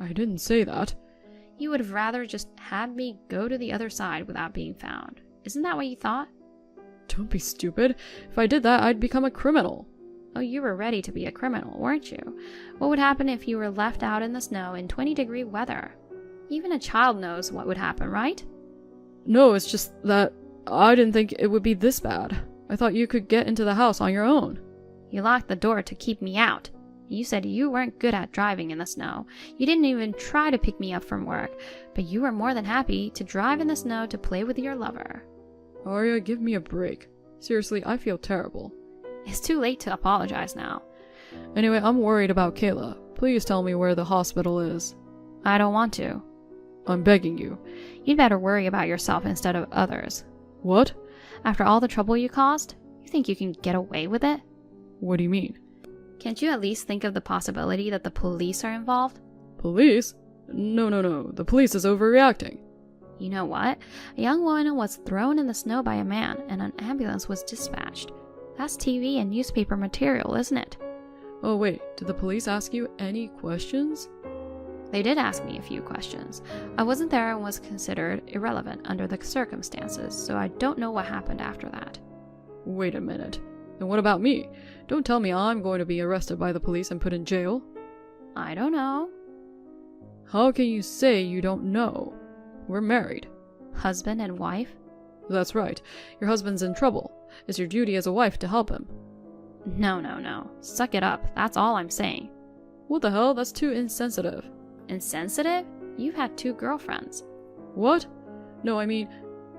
I didn't say that. You would have rather just had me go to the other side without being found. Isn't that what you thought? Don't be stupid. If I did that, I'd become a criminal. Oh, you were ready to be a criminal, weren't you? What would happen if you were left out in the snow in 20-degree weather? Even a child knows what would happen, right? No, it's just that I didn't think it would be this bad. I thought you could get into the house on your own. You locked the door to keep me out. You said you weren't good at driving in the snow. You didn't even try to pick me up from work, but you were more than happy to drive in the snow to play with your lover. Arya, give me a break. Seriously, I feel terrible. It's too late to apologize now. Anyway, I'm worried about Kayla. Please tell me where the hospital is. I don't want to. I'm begging you. You'd better worry about yourself instead of others. What? After all the trouble you caused, you think you can get away with it? What do you mean? Can't you at least think of the possibility that the police are involved? Police? No. The police is overreacting. You know what? A young woman was thrown in the snow by a man, and an ambulance was dispatched. That's TV and newspaper material, isn't it? Oh wait, did the police ask you any questions? They did ask me a few questions. I wasn't there and was considered irrelevant under the circumstances, so I don't know what happened after that. Wait a minute. Then what about me? Don't tell me I'm going to be arrested by the police and put in jail. I don't know. How can you say you don't know? We're married. Husband and wife? That's right. Your husband's in trouble. It's your duty as a wife to help him. No. Suck it up. That's all I'm saying. What the hell? That's too insensitive. Insensitive? You've had 2 girlfriends. What? No, I mean,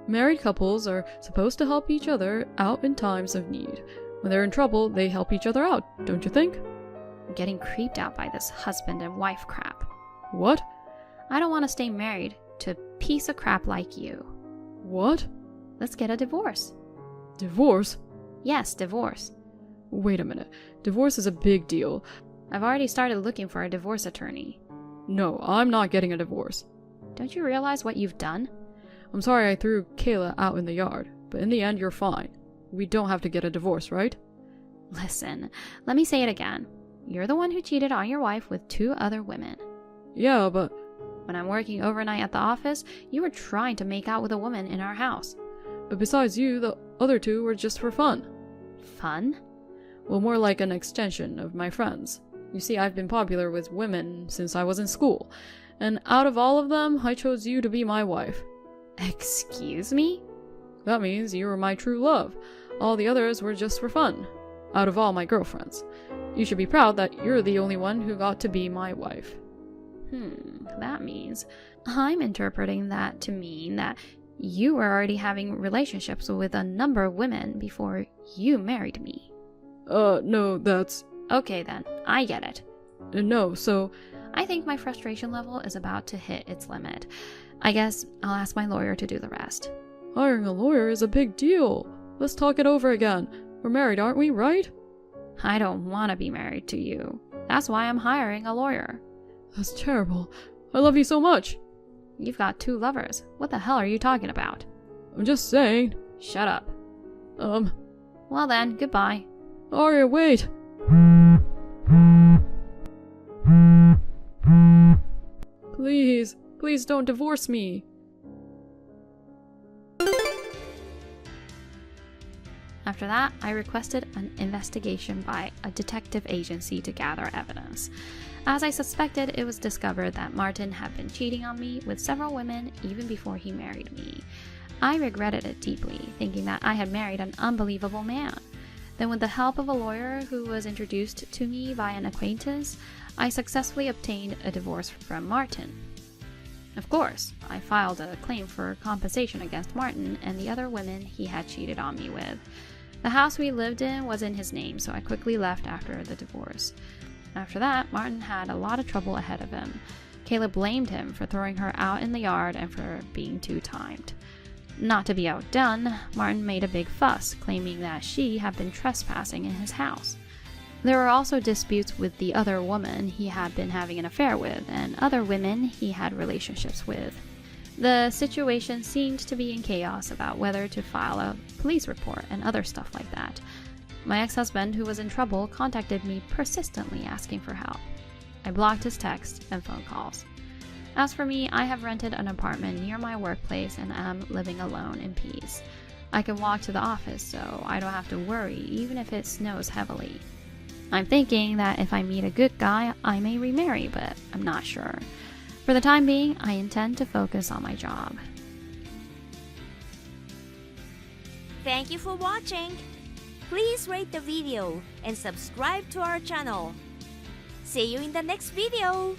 married couples are supposed to help each other out in times of need. When they're in trouble, they help each other out, don't you think? I'm getting creeped out by this husband and wife crap. What? I don't want to stay married to a piece of crap like you. What? Let's get a divorce. Divorce? Yes, divorce. Wait a minute. Divorce is a big deal. I've already started looking for a divorce attorney. No, I'm not getting a divorce. Don't you realize what you've done? I'm sorry I threw Kayla out in the yard, but in the end you're fine. We don't have to get a divorce, right? Listen, let me say it again. You're the one who cheated on your wife with 2 other women. Yeah, but... When I'm working overnight at the office, you were trying to make out with a woman in our house. But besides you, the other 2 were just for fun. Fun? Well, more like an extension of my friends. You see, I've been popular with women since I was in school, and out of all of them, I chose you to be my wife. Excuse me? That means you were my true love. All the others were just for fun. Out of all my girlfriends. You should be proud that you're the only one who got to be my wife. That means I'm interpreting that to mean that you were already having relationships with a number of women before you married me. No, that's... Okay then, I get it. No, so... I think my frustration level is about to hit its limit. I guess I'll ask my lawyer to do the rest. Hiring a lawyer is a big deal. Let's talk it over again. We're married, aren't we, right? I don't want to be married to you. That's why I'm hiring a lawyer. That's terrible. I love you so much. You've got 2 lovers. What the hell are you talking about? I'm just saying. Shut up. Well then, goodbye. Arya, wait. Please don't divorce me. After that, I requested an investigation by a detective agency to gather evidence. As I suspected, it was discovered that Martin had been cheating on me with several women even before he married me. I regretted it deeply, thinking that I had married an unbelievable man. Then with the help of a lawyer who was introduced to me by an acquaintance, I successfully obtained a divorce from Martin. Of course, I filed a claim for compensation against Martin and the other women he had cheated on me with. The house we lived in was in his name, so I quickly left after the divorce. After that, Martin had a lot of trouble ahead of him. Kayla blamed him for throwing her out in the yard and for being too timed. Not to be outdone, Martin made a big fuss, claiming that she had been trespassing in his house. There were also disputes with the other woman he had been having an affair with, and other women he had relationships with. The situation seemed to be in chaos about whether to file a police report and other stuff like that. My ex-husband, who was in trouble, contacted me persistently asking for help. I blocked his texts and phone calls. As for me, I have rented an apartment near my workplace and am living alone in peace. I can walk to the office, so I don't have to worry even if it snows heavily. I'm thinking that if I meet a good guy, I may remarry, but I'm not sure. For the time being, I intend to focus on my job. Thank you for watching. Please rate the video and subscribe to our channel. See you in the next video.